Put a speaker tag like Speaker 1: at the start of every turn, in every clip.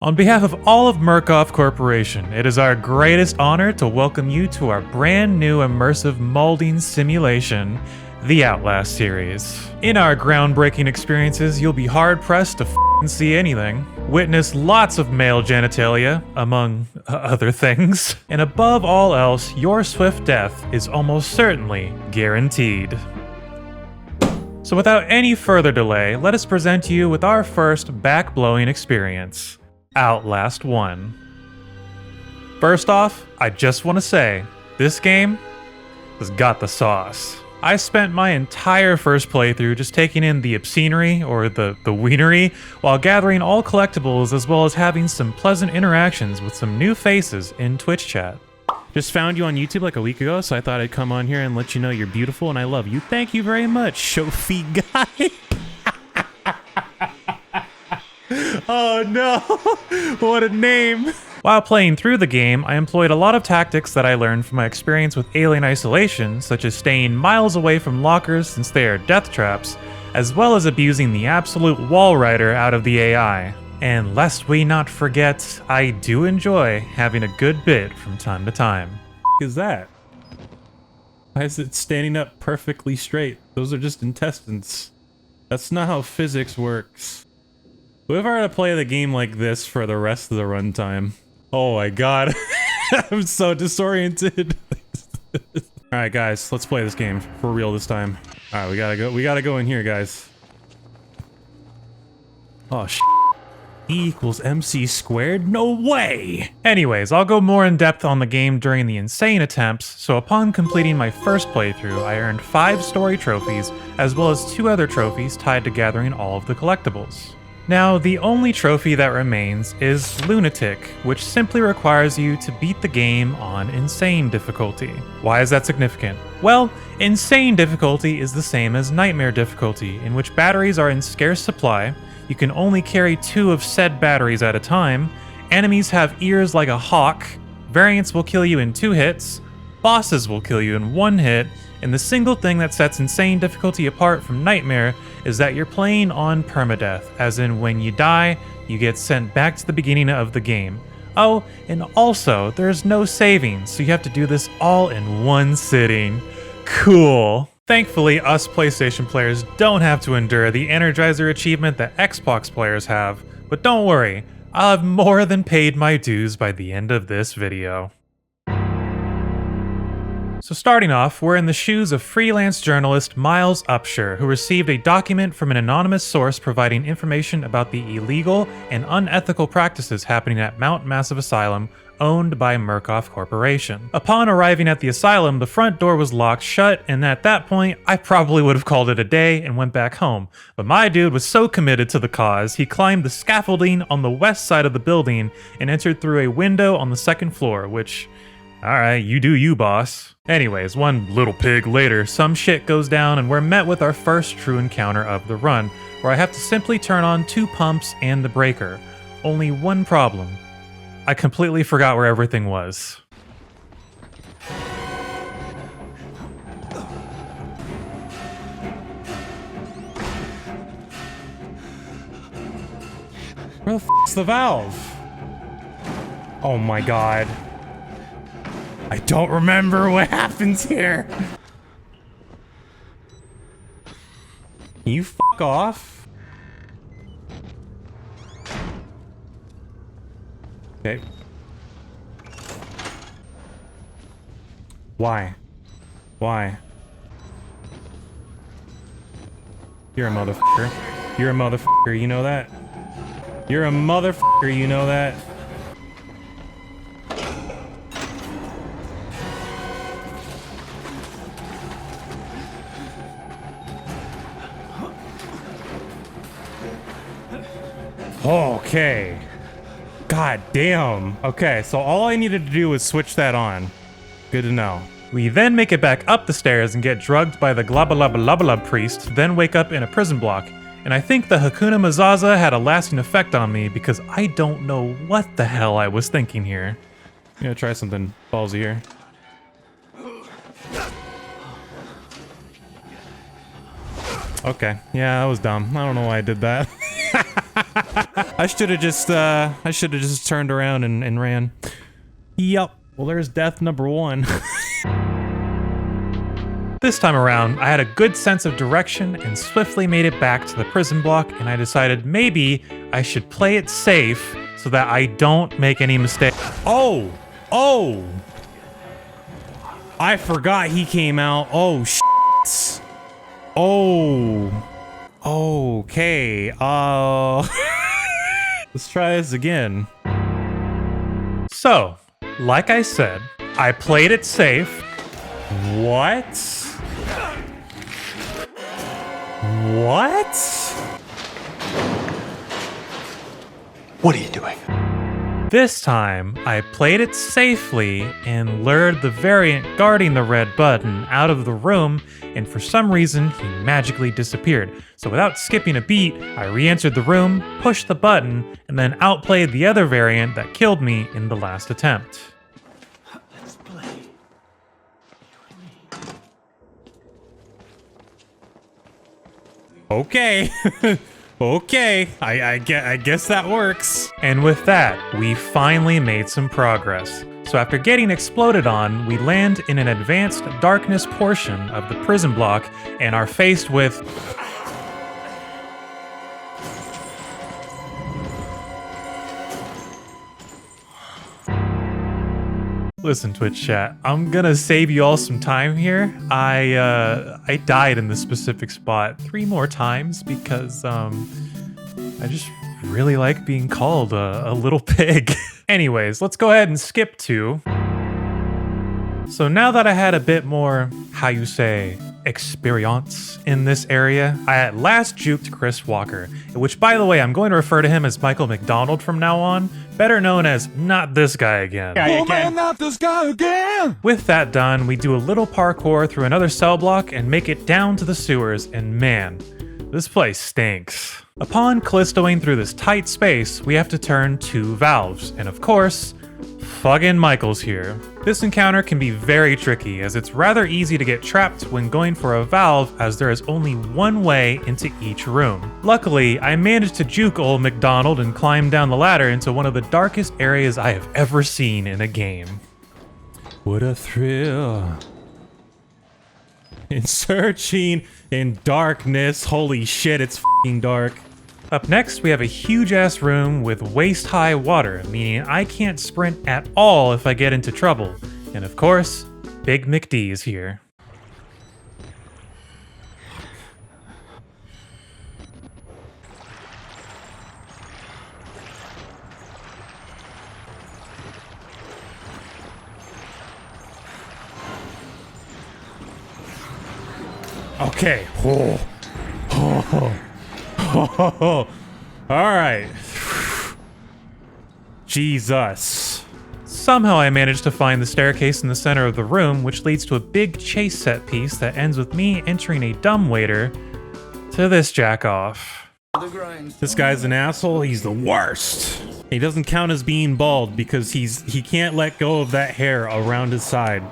Speaker 1: On behalf of all of Murkoff Corporation, it is our greatest honor to welcome you to our brand new immersive molding simulation, the Outlast series. In our groundbreaking experiences, you'll be hard-pressed to see anything, witness lots of male genitalia, among other things, and above all else, your swift death is almost certainly guaranteed. So without any further delay, let us present you with our first back-blowing experience. Outlast 1. First off, I just want to say, this game has got the sauce. I spent my entire first playthrough just taking in the obscenery, or the wienery, while gathering all collectibles as well as having some pleasant interactions with some new faces in Twitch chat. Just found you on YouTube like a week ago, so I thought I'd come on here and let you know you're beautiful and I love you. Thank you very much, Sophie guy. Oh no, what a name. While playing through the game, I employed a lot of tactics that I learned from my experience with Alien Isolation, such as staying miles away from lockers since they are death traps, as well as abusing the absolute wall rider out of the AI. And lest we not forget, I do enjoy having a good bit from time to time. What is that? Why is it standing up perfectly straight? Those are just intestines. That's not how physics works. Whoever had to play the game like this for the rest of the runtime. Oh my god. I'm so disoriented. Alright guys, let's play this game for real this time. Alright, we gotta go in here, guys. Oh sh**. E equals MC squared? No way! Anyways, I'll go more in depth on the game during the insane attempts, so upon completing my first playthrough, I earned 5 story trophies, as well as 2 other trophies tied to gathering all of the collectibles. Now, the only trophy that remains is Lunatic, which simply requires you to beat the game on Insane difficulty. Why is that significant? Well, Insane difficulty is the same as Nightmare difficulty, in which batteries are in scarce supply, you can only carry 2 of said batteries at a time, enemies have ears like a hawk, variants will kill you in 2 hits, bosses will kill you in 1 hit, and the single thing that sets Insane difficulty apart from Nightmare is that you're playing on permadeath, as in when you die, you get sent back to the beginning of the game. Oh, and also, there's no saving, so you have to do this all in one sitting. Cool. Thankfully, us PlayStation players don't have to endure the Energizer achievement that Xbox players have, but don't worry, I'll have more than paid my dues by the end of this video. So starting off, we're in the shoes of freelance journalist Miles Upshur, who received a document from an anonymous source providing information about the illegal and unethical practices happening at Mount Massive Asylum, owned by Murkoff Corporation. Upon arriving at the asylum, the front door was locked shut, and at that point, I probably would have called it a day and went back home. But my dude was so committed to the cause, he climbed the scaffolding on the west side of the building and entered through a window on the 2nd floor, which... alright, you do you, boss. Anyways, one little pig later, some shit goes down and we're met with our first true encounter of the run, where I have to simply turn on 2 pumps and the breaker. Only one problem. I completely forgot where everything was. Where the f***'s the valve? Oh my god. I don't remember what happens here. Can you fuck off? Okay. Why? Why? You're a motherfucker. You're a motherfucker, you know that? You're a motherfucker, you know that? Okay. God damn. Okay, so all I needed to do was switch that on. Good to know. We then make it back up the stairs and get drugged by the Glabalabalabala priest, then wake up in a prison block. And I think the Hakuna Mazaza had a lasting effect on me because I don't know what the hell I was thinking here. I'm gonna try something ballsy here. Okay, yeah, that was dumb. I don't know why I did that. I should have just turned around and ran. Yup. Well, there's death number 1. This time around, I had a good sense of direction and swiftly made it back to the prison block, and I decided maybe I should play it safe so that I don't make any mistakes. Oh! Oh! I forgot he came out. Oh, shit. Oh. Okay. Let's try this again. So, like I said, I played it safe. What? What?
Speaker 2: What are you doing?
Speaker 1: This time, I played it safely and lured the variant guarding the red button out of the room, and for some reason, he magically disappeared. So without skipping a beat, I re-entered the room, pushed the button, and then outplayed the other variant that killed me in the last attempt.
Speaker 2: Let's play.
Speaker 1: Okay. Okay, I guess that works. And with that, we finally made some progress. So after getting exploded on, we land in an advanced darkness portion of the prison block and are faced with... Listen, Twitch chat, I'm gonna save you all some time here. I died in this specific spot 3 more times because, I just really like being called a little pig. Anyways, let's go ahead and skip to... So now that I had a bit more, how you say, experience in this area, I at last juked Chris Walker, which, by the way, I'm going to refer to him as Michael McDonald from now on, better known as not this guy again.
Speaker 3: Oh man, not this guy again!
Speaker 1: With that done, we do a little parkour through another cell block and make it down to the sewers, and man, this place stinks. Upon callistoing through this tight space, we have to turn 2 valves, and of course, fucking Michael's here. This encounter can be very tricky, as it's rather easy to get trapped when going for a valve, as there is only one way into each room. Luckily, I managed to juke old McDonald and climb down the ladder into one of the darkest areas I have ever seen in a game. What a thrill. In searching in darkness. Holy shit, it's f***ing dark. Up next, we have a huge-ass room with waist-high water, meaning I can't sprint at all if I get into trouble. And of course, Big McD is here. Okay. Oh. Oh. Oh, all right. Jesus. Somehow I managed to find the staircase in the center of the room, which leads to a big chase set piece that ends with me entering a dumbwaiter to this jack-off. This guy's an asshole. He's the worst. He doesn't count as being bald because he can't let go of that hair around his side.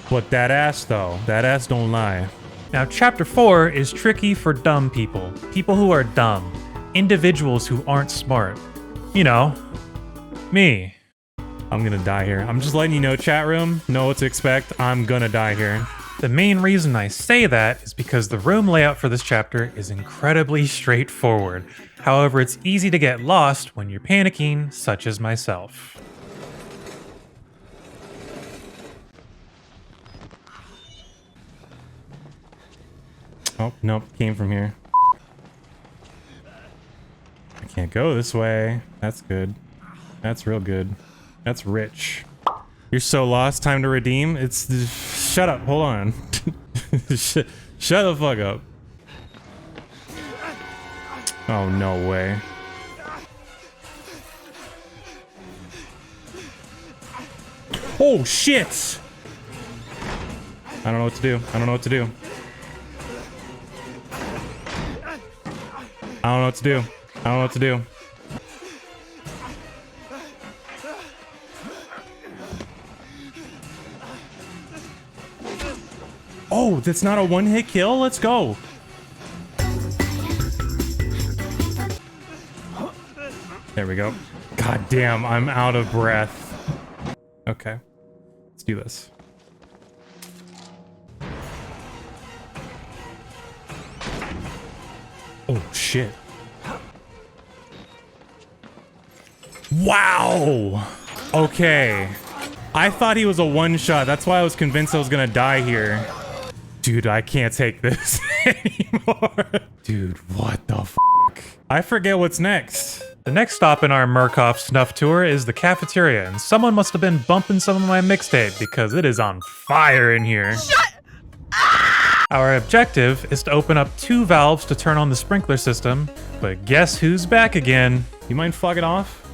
Speaker 1: But that ass, though, that ass don't lie. Now, Chapter 4 is tricky for dumb people. People who are dumb. Individuals who aren't smart. You know, me. I'm gonna die here. I'm just letting you know, chat room, know what to expect. I'm gonna die here. The main reason I say that is because the room layout for this chapter is incredibly straightforward. However, it's easy to get lost when you're panicking, such as myself. Oh, nope, came from here. I can't go this way. That's good. That's real good. That's rich. You're so lost, time to redeem? It's... Shut up, hold on. Shut the fuck up. Oh, no way. Oh, shit! I don't know what to do. I don't know what to do. I don't know what to do. I don't know what to do. Oh, that's not a one-hit kill? Let's go. There we go. God damn, I'm out of breath. Okay, let's do this. Oh, shit. Wow! Okay. I thought he was a one-shot. That's why I was convinced I was gonna die here. Dude, I can't take this anymore. Dude, what the fuck? I forget what's next. The next stop in our Murkoff snuff tour is the cafeteria, and someone must have been bumping some of my mixtape because it is on fire in here. Shut up! Our objective is to open up 2 valves to turn on the sprinkler system, but guess who's back again? You mind fucking off?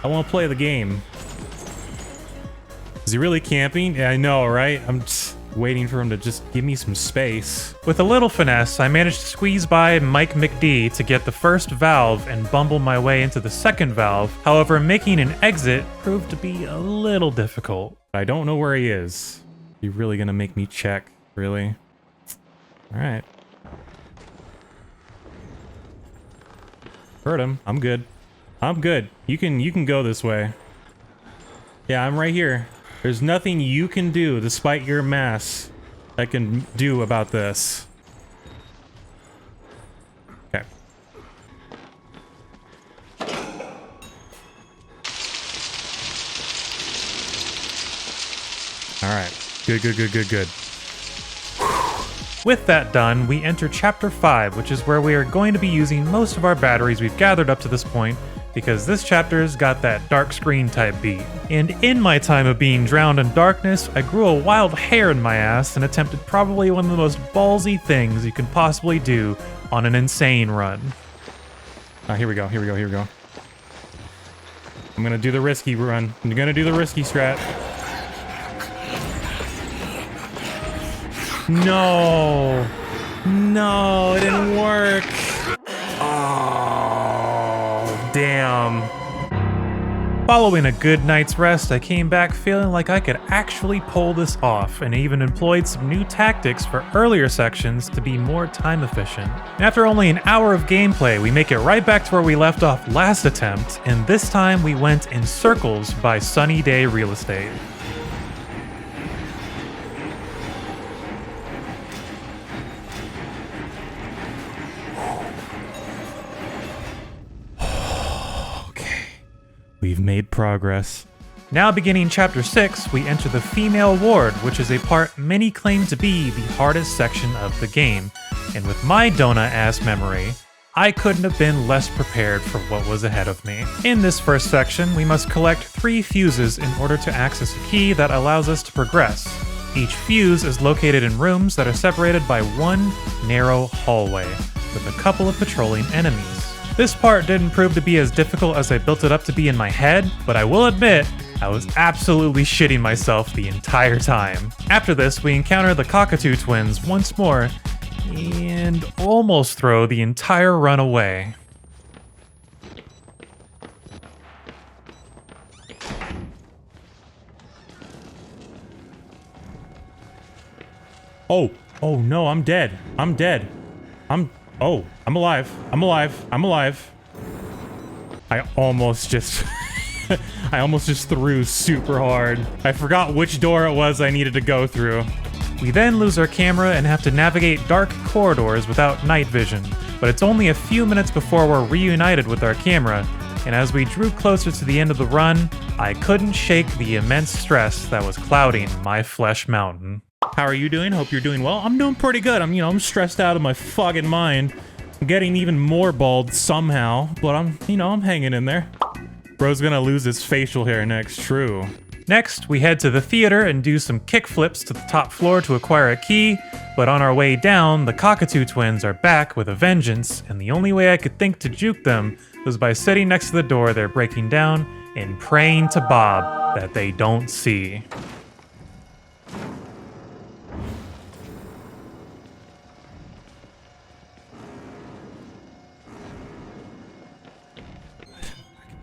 Speaker 1: I want to play the game. Is he really camping? Yeah, I know, right? I'm just waiting for him to just give me some space. With a little finesse, I managed to squeeze by Mike McD to get the first valve and bumble my way into the second valve. However, making an exit proved to be a little difficult. I don't know where he is. You really gonna make me check? Really? All right. Heard him. I'm good. I'm good. You can go this way. Yeah, I'm right here. There's nothing you can do, despite your mass, that can do about this. Okay. Alright. Good, good, good, good, good. With that done, we enter Chapter 5, which is where we are going to be using most of our batteries we've gathered up to this point, because this chapter's got that dark screen type beat. And in my time of being drowned in darkness, I grew a wild hair in my ass and attempted probably one of the most ballsy things you can possibly do on an insane run. Here we go, here we go, here we go. I'm gonna do the risky run. I'm gonna do the risky strat. No! No, it didn't work! Oh, damn. Following a good night's rest, I came back feeling like I could actually pull this off, and even employed some new tactics for earlier sections to be more time efficient. After only an hour of gameplay, we make it right back to where we left off last attempt, and this time we went in circles by Sunny Day Real Estate. We've made progress. Now beginning Chapter 6, we enter the female ward, which is a part many claim to be the hardest section of the game. And with my donut-ass memory, I couldn't have been less prepared for what was ahead of me. In this first section, we must collect 3 fuses in order to access a key that allows us to progress. Each fuse is located in rooms that are separated by one narrow hallway, with a couple of patrolling enemies. This part didn't prove to be as difficult as I built it up to be in my head, but I will admit, I was absolutely shitting myself the entire time. After this, we encounter the Cockatoo twins once more, and almost throw the entire run away. Oh no, I'm dead. I'm dead. I'm alive. I'm alive. I'm alive. I almost just I almost just threw super hard. I forgot which door it was I needed to go through. We then lose our camera and have to navigate dark corridors without night vision, but it's only a few minutes before we're reunited with our camera, and as we drew closer to the end of the run, I couldn't shake the immense stress that was clouding my flesh mountain. How are you doing? Hope you're doing well. I'm doing pretty good. I'm stressed out of my fucking mind. I'm getting even more bald somehow, but I'm hanging in there. Bro's gonna lose his facial hair next, true. Next, we head to the theater and do some kickflips to the top floor to acquire a key, but on our way down, the Cockatoo twins are back with a vengeance, and the only way I could think to juke them was by sitting next to the door they're breaking down and praying to Bob that they don't see.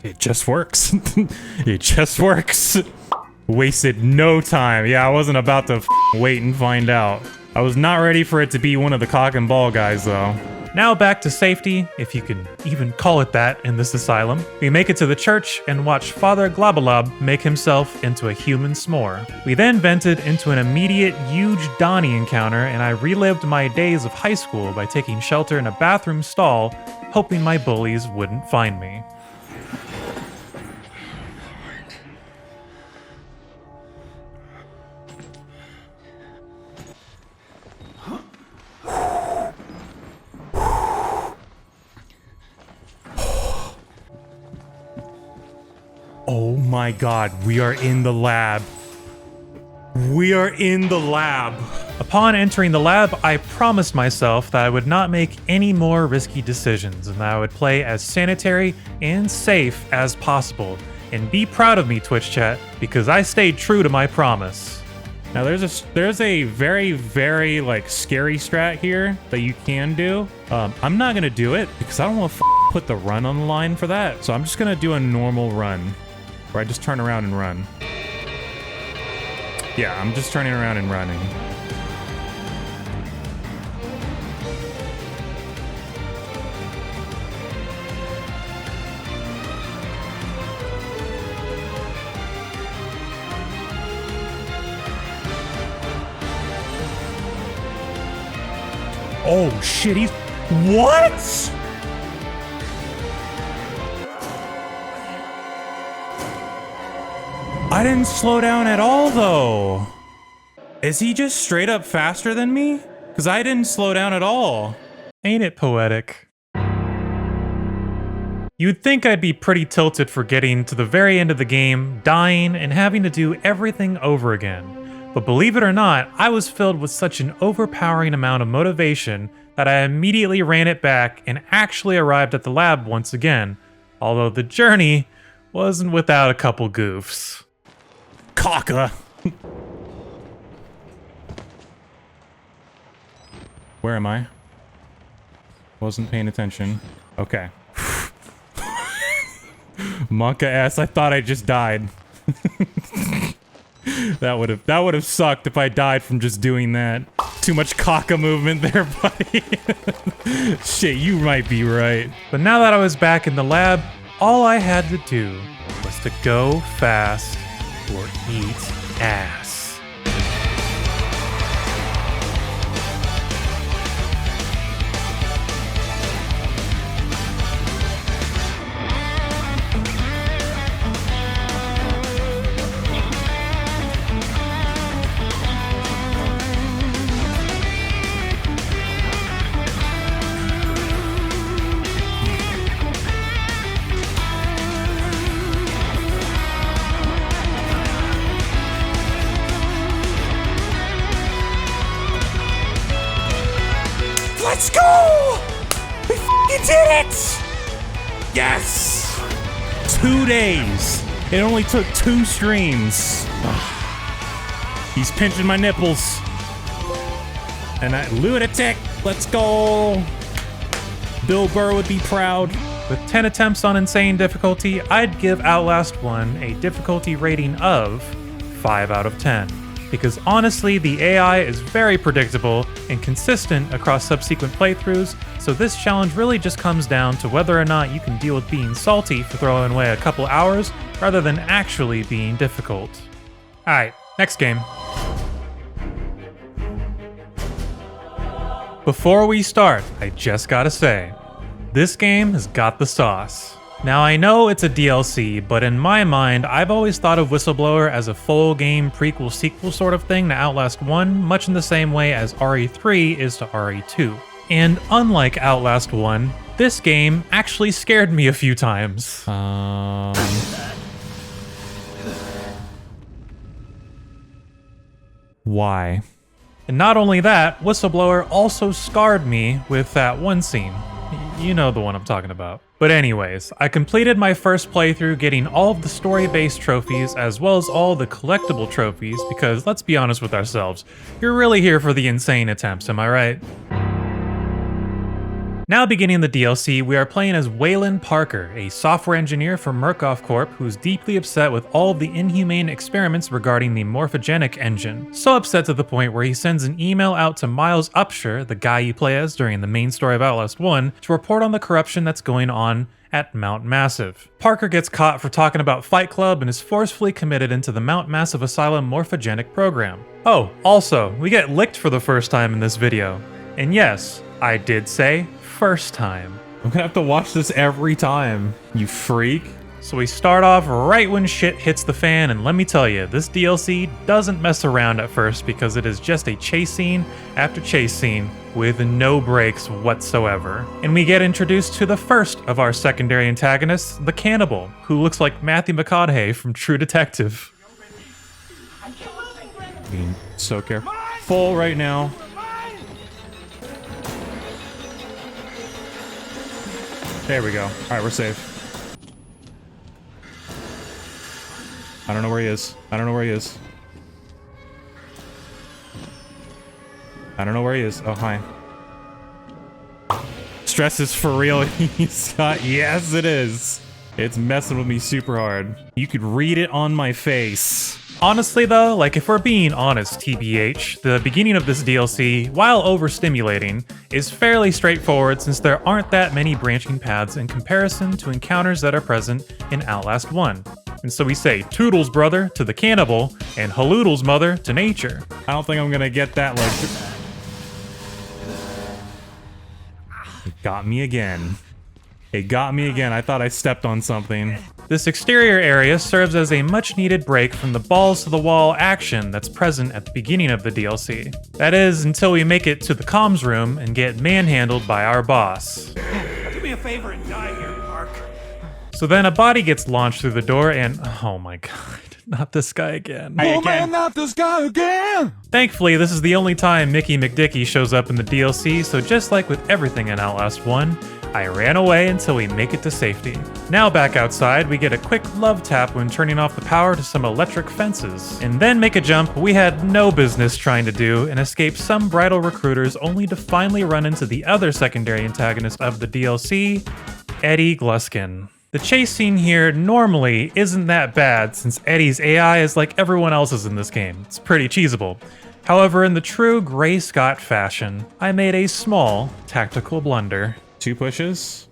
Speaker 1: It just works. It just works. Wasted no time. Yeah, I wasn't about to wait and find out. I was not ready for it to be one of the cock and ball guys, though. Now back to safety, if you can even call it that in this asylum. We make it to the church and watch Father Globalob make himself into a human s'more. We then vented into an immediate huge Donnie encounter, and I relived my days of high school by taking shelter in a bathroom stall, hoping my bullies wouldn't find me. Oh my god, we are in the lab. We are in the lab. Upon entering the lab, I promised myself that I would not make any more risky decisions and that I would play as sanitary and safe as possible. And be proud of me, Twitch chat, because I stayed true to my promise. Now there's a very, very like scary strat here that you can do. I'm not gonna do it because I don't want to put the run on the line for that. So I'm just gonna do a normal run. Where I just turn around and run. Yeah, I'm just turning around and running. Oh shit, he's... What?! I didn't slow down at all, though. Is he just straight up faster than me? Because I didn't slow down at all. Ain't it poetic? You'd think I'd be pretty tilted for getting to the very end of the game, dying, and having to do everything over again. But believe it or not, I was filled with such an overpowering amount of motivation that I immediately ran it back and actually arrived at the lab once again. Although the journey wasn't without a couple goofs. Caca. Where am I? Wasn't paying attention. Okay. Monka ass, I thought I just died. That would have sucked if I died from just doing that. Too much caca movement there, buddy. Shit, you might be right. But now that I was back in the lab, all I had to do was to go fast or eat ass. Let's go! We f***ing did it! Yes! 2 days. It only took 2 streams. He's pinching my nipples. And lunatic, let's go! Bill Burr would be proud. With 10 attempts on insane difficulty, I'd give Outlast 1 a difficulty rating of 5 out of 10. Because honestly, the AI is very predictable and consistent across subsequent playthroughs, so this challenge really just comes down to whether or not you can deal with being salty for throwing away a couple hours, rather than actually being difficult. Alright, next game. Before we start, I just gotta say, this game has got the sauce. Now I know it's a DLC, but in my mind, I've always thought of Whistleblower as a full game prequel-sequel sort of thing to Outlast 1, much in the same way as RE3 is to RE2. And unlike Outlast 1, this game actually scared me a few times. Why? And not only that, Whistleblower also scarred me with that one scene. You know the one I'm talking about. But anyways, I completed my first playthrough getting all of the story-based trophies as well as all the collectible trophies because, let's be honest with ourselves, you're really here for the insane attempts, am I right? Now beginning the DLC, we are playing as Waylon Parker, a software engineer for Murkoff Corp who's deeply upset with all of the inhumane experiments regarding the morphogenic engine. So upset to the point where he sends an email out to Miles Upshur, the guy you play as during the main story of Outlast 1, to report on the corruption that's going on at Mount Massive. Parker gets caught for talking about Fight Club and is forcefully committed into the Mount Massive Asylum morphogenic program. Oh, also, we get licked for the first time in this video. And yes, I did say first time.
Speaker 4: I'm gonna have to watch this every time, you freak.
Speaker 1: So we start off right when shit hits the fan, and let me tell you, this DLC doesn't mess around at first because it is just a chase scene after chase scene with no breaks whatsoever. And we get introduced to the first of our secondary antagonists, the Cannibal, who looks like Matthew McConaughey from True Detective.
Speaker 4: Being so careful right now. There we go. All right, we're safe. I don't know where he is. I don't know where he is. I don't know where he is. Oh, hi. Stress is for real. He's got... Yes, it is. It's messing with me super hard. You could read it on my face.
Speaker 1: Honestly though, like if we're being honest TBH, the beginning of this DLC, while overstimulating, is fairly straightforward since there aren't that many branching paths in comparison to encounters that are present in Outlast 1. And so we say Toodles brother to the Cannibal and Haloodles mother to nature.
Speaker 4: I don't think I'm gonna get that like... It got me again. It got me again. I thought I stepped on something.
Speaker 1: This exterior area serves as a much-needed break from the balls-to-the-wall action that's present at the beginning of the DLC. That is, until we make it to the comms room and get manhandled by our boss.
Speaker 2: Do me a favor and die here, Park.
Speaker 1: So then a body gets launched through the door and... oh my god, not this guy again.
Speaker 3: Oh man, not this guy again!
Speaker 1: Thankfully, this is the only time Mickey McDickey shows up in the DLC, so just like with everything in Outlast 1, I ran away until we make it to safety. Now back outside, we get a quick love tap when turning off the power to some electric fences, and then make a jump we had no business trying to do and escape some bridal recruiters only to finally run into the other secondary antagonist of the DLC, Eddie Gluskin. The chase scene here normally isn't that bad since Eddie's AI is like everyone else's in this game. It's pretty cheesable. However, in the true Gray Scott fashion, I made a small tactical blunder.
Speaker 4: 2 pushes.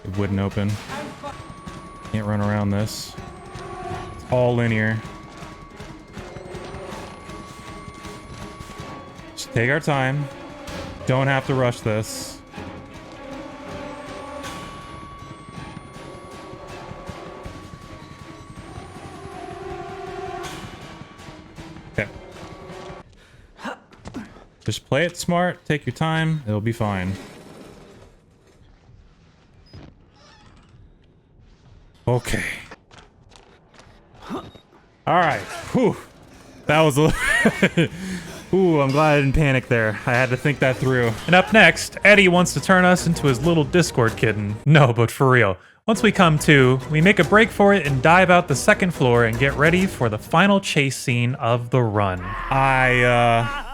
Speaker 4: It wouldn't open. Can't run around this. It's all linear. Just take our time. Don't have to rush this. Okay. Just play it smart, take your time, it'll be fine. Okay. Alright. Whew. That was a... Ooh, I'm glad I didn't panic there. I had to think that through.
Speaker 1: And up next, Eddie wants to turn us into his little Discord kitten. No, but for real. Once we come to, we make a break for it and dive out the second floor and get ready for the final chase scene of the run.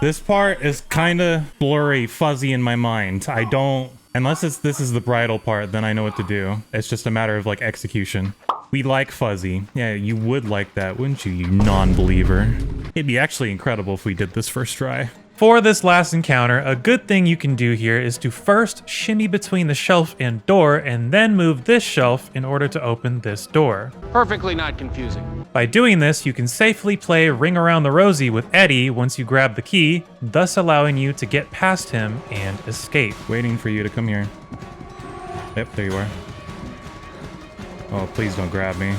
Speaker 4: This part is kind of blurry, fuzzy in my mind. I don't... Unless this is the bridal part, then I know what to do. It's just a matter of, like, execution. We like fuzzy. Yeah, you would like that, wouldn't you, you non-believer? It'd be actually incredible if we did this first try.
Speaker 1: For this last encounter, a good thing you can do here is to first shimmy between the shelf and door, and then move this shelf in order to open this door.
Speaker 5: Perfectly not confusing.
Speaker 1: By doing this, you can safely play Ring Around the Rosie with Eddie once you grab the key, thus allowing you to get past him and escape.
Speaker 4: Waiting for you to come here. Yep, there you are. Oh, please don't grab me.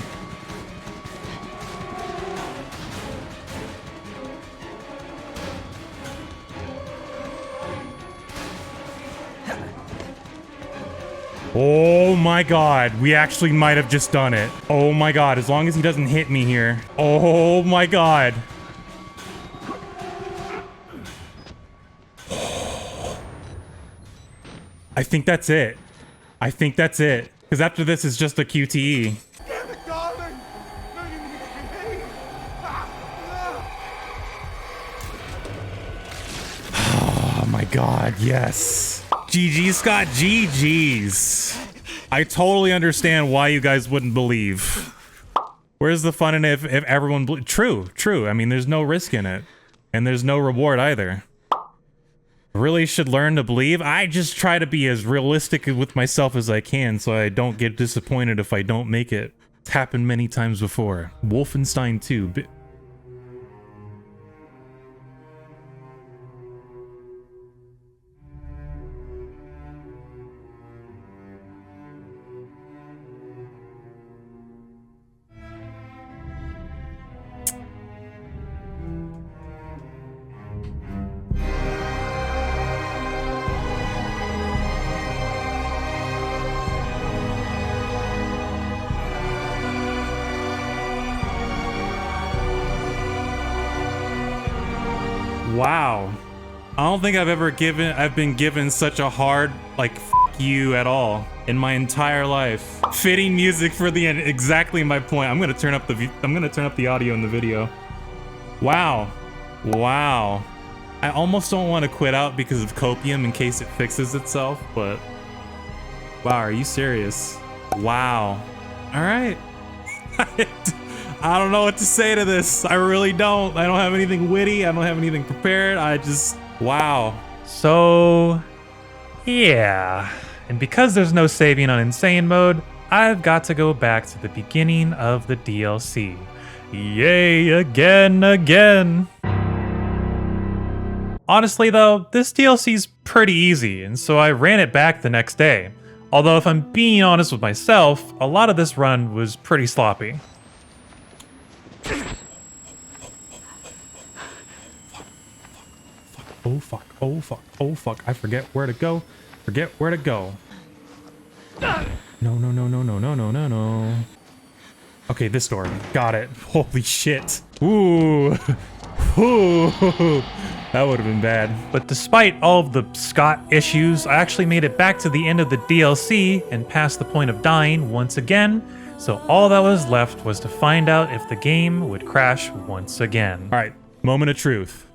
Speaker 4: Oh my god, we actually might have just done it. Oh my god, as long as he doesn't hit me here. Oh my god. I think that's it. I think that's it. Because after this is just a QTE.
Speaker 3: Damn it, darling! No, you need to behave!
Speaker 4: my god, yes. GG, Scott, GG's. I totally understand why you guys wouldn't believe. Where's the fun in it if everyone True. I mean, there's no risk in it. And there's no reward either. Really should learn to believe. I just try to be as realistic with myself as I can so I don't get disappointed if I don't make it. It's happened many times before. Wolfenstein 2. Wow. I don't think I've been given such a hard, like, f you at all in my entire life. Fitting music for the end, exactly my point. I'm gonna turn up the audio in the video. Wow. Wow. I almost don't want to quit out because of copium in case it fixes itself, but wow, are you serious? Wow. All right. I don't know what to say to this. I really don't. I don't have anything witty. I don't have anything prepared. I just, wow.
Speaker 1: So, yeah. And because there's no saving on insane mode, I've got to go back to the beginning of the DLC. Yay, again. Honestly though, this DLC's pretty easy, and so I ran it back the next day. Although if I'm being honest with myself, a lot of this run was pretty sloppy.
Speaker 4: Oh fuck, I forget where to go. No. Okay, this door. Got it. Holy shit. Ooh. That would have been bad.
Speaker 1: But despite all of the Scott issues, I actually made it back to the end of the DLC and past the point of dying once again. So all that was left was to find out if the game would crash once again.
Speaker 4: All right, moment of truth.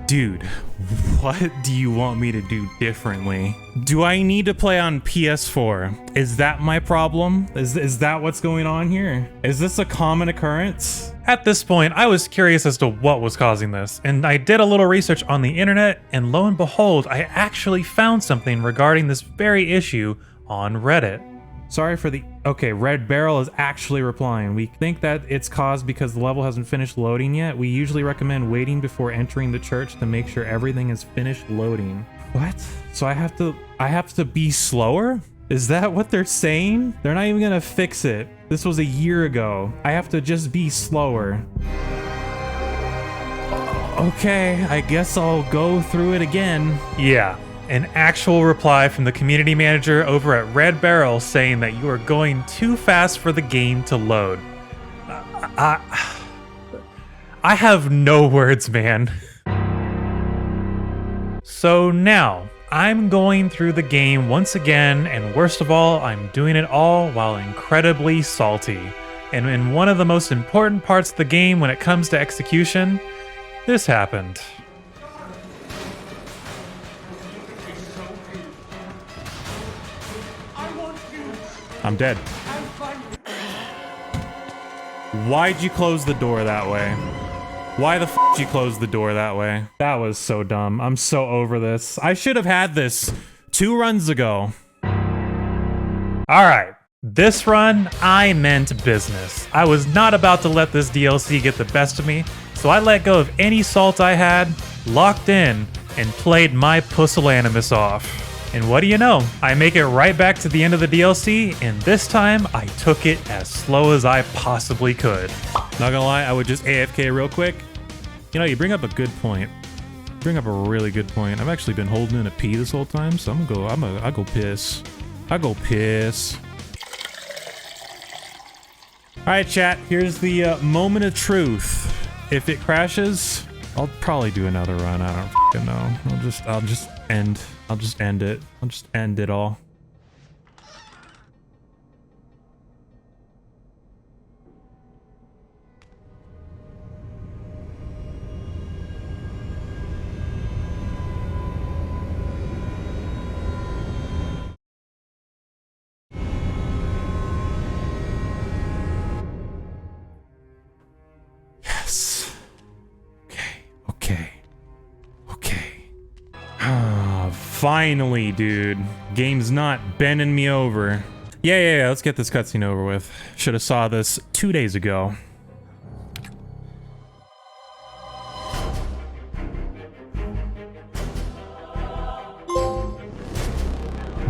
Speaker 4: Dude, what do you want me to do differently? Do I need to play on PS4? Is that my problem? Is that what's going on here? Is this a common occurrence?
Speaker 1: At this point, I was curious as to what was causing this, and I did a little research on the internet, and lo and behold, I actually found something regarding this very issue on Reddit.
Speaker 4: Sorry for the... Okay, Red Barrel is actually replying. We think that it's caused because the level hasn't finished loading yet. We usually recommend waiting before entering the church to make sure everything is finished loading. What? So I have to be slower? Is that what they're saying? They're not even gonna fix it. This was a year ago. I have to just be slower. Okay, I guess I'll go through it again.
Speaker 1: Yeah. An actual reply from the community manager over at Red Barrel saying that you are going too fast for the game to load. I have no words, man. So now, I'm going through the game once again, and worst of all, I'm doing it all while incredibly salty. And in one of the most important parts of the game when it comes to execution, this happened.
Speaker 4: I'm dead. Why'd you close the door that way? Why the f did you close the door that way? That was so dumb. I'm so over this. I should have had this 2 runs ago.
Speaker 1: Alright, this run, I meant business. I was not about to let this DLC get the best of me, so I let go of any salt I had, locked in, and played my pusillanimous off. And what do you know? I make it right back to the end of the DLC, and this time I took it as slow as I possibly could.
Speaker 4: Not gonna lie, I would just AFK real quick. You know, you bring up a good point.
Speaker 1: bring up a really good point. I've actually been holding in a pee this whole time, so I'll go piss. I'll go piss. All right, chat, here's the moment of truth. If it crashes, I'll probably do another run. I don't fucking know. I'll just end it. I'll just end it all. Finally, dude. Game's not bending me over. Yeah, let's get this cutscene over with. Should have saw this 2 days ago.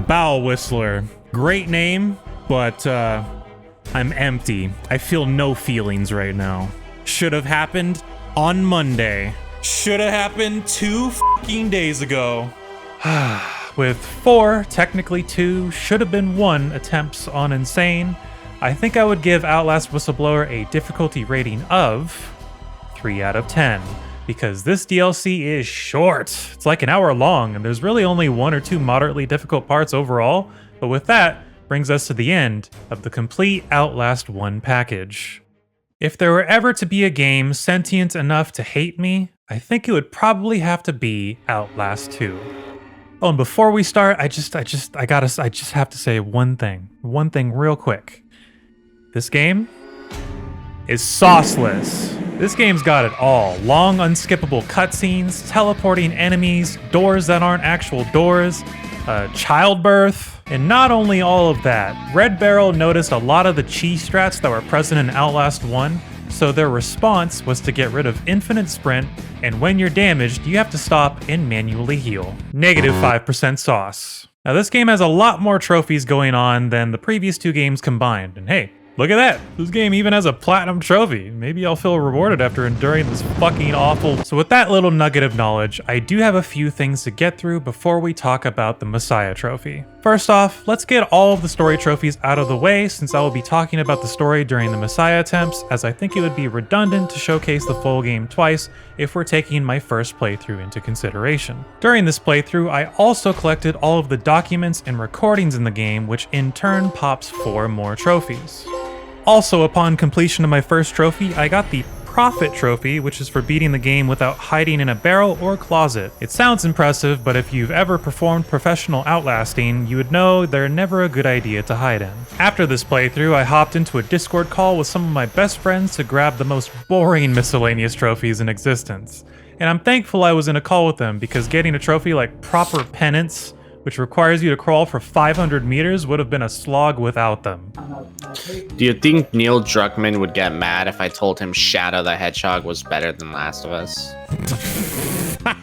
Speaker 1: Bow Whistler. Great name, but I'm empty. I feel no feelings right now. Should have happened on Monday. Should have happened 2 fucking days ago. With 4, technically 2, should have been 1 attempts on Insane, I think I would give Outlast Whistleblower a difficulty rating of 3 out of 10. Because this DLC is short. It's like an hour long, and there's really only 1 or 2 moderately difficult parts overall. But with that, brings us to the end of the complete Outlast 1 package. If there were ever to be a game sentient enough to hate me, I think it would probably have to be Outlast 2. Oh, and before we start, I just have to say one thing real quick. This game is sauceless. This game's got it all. Long, unskippable cutscenes, teleporting enemies, doors that aren't actual doors, childbirth, and not only all of that, Red Barrel noticed a lot of the cheese strats that were present in Outlast 1, so their response was to get rid of infinite sprint, and when you're damaged, you have to stop and manually heal. Negative 5% sauce. Now this game has a lot more trophies going on than the previous 2 games combined, and hey, look at that! This game even has a platinum trophy. Maybe I'll feel rewarded after enduring this fucking awful... So with that little nugget of knowledge, I do have a few things to get through before we talk about the Messiah trophy. First off, let's get all of the story trophies out of the way since I will be talking about the story during the Messiah attempts, as I think it would be redundant to showcase the full game twice if we're taking my first playthrough into consideration. During this playthrough, I also collected all of the documents and recordings in the game, which in turn pops 4 more trophies. Also, upon completion of my first trophy, I got the Prophet trophy, which is for beating the game without hiding in a barrel or closet. It sounds impressive, but if you've ever performed professional outlasting, you would know they're never a good idea to hide in. After this playthrough, I hopped into a Discord call with some of my best friends to grab the most boring miscellaneous trophies in existence. And I'm thankful I was in a call with them, because getting a trophy like Proper Penance, which requires you to crawl for 500 meters, would have been a slog without them.
Speaker 6: Do you think Neil Druckmann would get mad if I told him Shadow the Hedgehog was better than Last of Us?
Speaker 7: God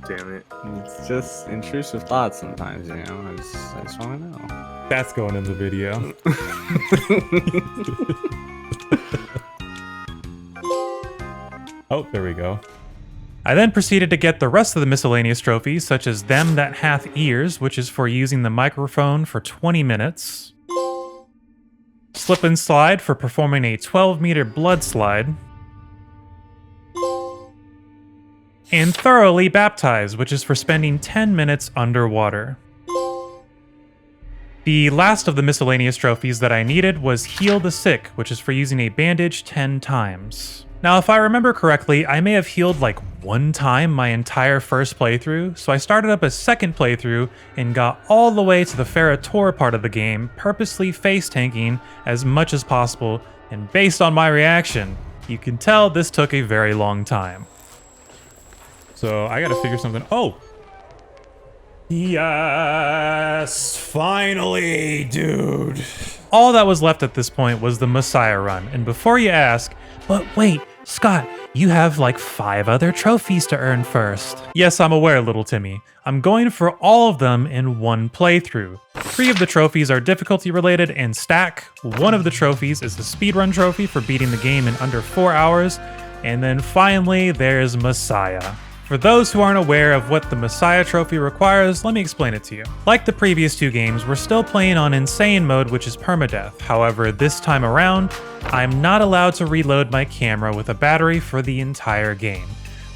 Speaker 7: damn it. It's just intrusive thoughts sometimes, you know? I just want to know.
Speaker 1: That's going in the video. Oh, there we go. I then proceeded to get the rest of the miscellaneous trophies, such as Them That Hath Ears, which is for using the microphone for 20 minutes. Slip and Slide for performing a 12-meter blood slide. And Thoroughly Baptized, which is for spending 10 minutes underwater. The last of the miscellaneous trophies that I needed was Heal the Sick, which is for using a bandage 10 times. Now, if I remember correctly, I may have healed like 1 time my entire first playthrough, so I started up a second playthrough and got all the way to the Ferrator part of the game, purposely face tanking as much as possible, and based on my reaction, you can tell this took a very long time. So I gotta figure something. Oh! Yes! Finally, dude! All that was left at this point was the Messiah run, and before you ask, but wait, Scott, You have like 5 other trophies to earn first. Yes, I'm aware, little Timmy. I'm going for all of them in one playthrough. 3 of the trophies are difficulty related and stack. 1 of the trophies is the speedrun trophy for beating the game in under 4 hours. And then finally, there's Messiah. For those who aren't aware of what the Messiah trophy requires, let me explain it to you. Like the previous 2 games, we're still playing on insane mode, which is permadeath. However, this time around, I'm not allowed to reload my camera with a battery for the entire game,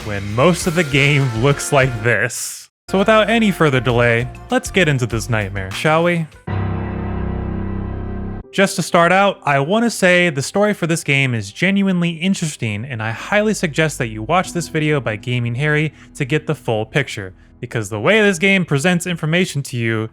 Speaker 1: when most of the game looks like this. So without any further delay, let's get into this nightmare, shall we? Just to start out, I want to say the story for this game is genuinely interesting, and I highly suggest that you watch this video by Gaming Harry to get the full picture, because the way this game presents information to you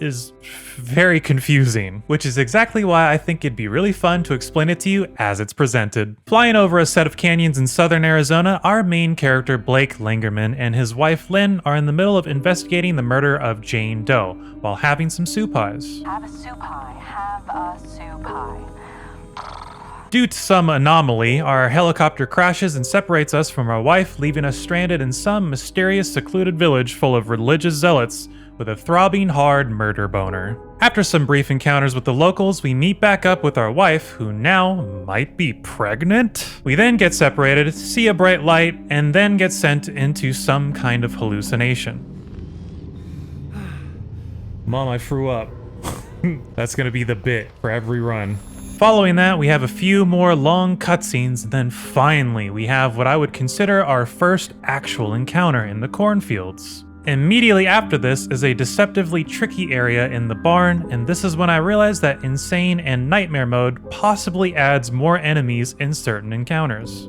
Speaker 1: is very confusing, which is exactly why I think it'd be really fun to explain it to you as it's presented. Flying over a set of canyons in southern Arizona, our main character Blake Langerman and his wife Lynn are in the middle of investigating the murder of Jane Doe while having some soup pies.
Speaker 8: Have a soup pie. Have a soup pie.
Speaker 1: Due to some anomaly, our helicopter crashes and separates us from our wife, leaving us stranded in some mysterious secluded village full of religious zealots with a throbbing hard murder boner. After some brief encounters with the locals, we meet back up with our wife, who now might be pregnant. We then get separated, see a bright light, and then get sent into some kind of hallucination.
Speaker 4: Mom, I threw up. That's gonna be the bit for every run.
Speaker 1: Following that, we have a few more long cutscenes, and then finally we have what I would consider our first actual encounter in the cornfields. Immediately after this is a deceptively tricky area in the barn, and this is when I realized that Insane and Nightmare mode possibly adds more enemies in certain encounters.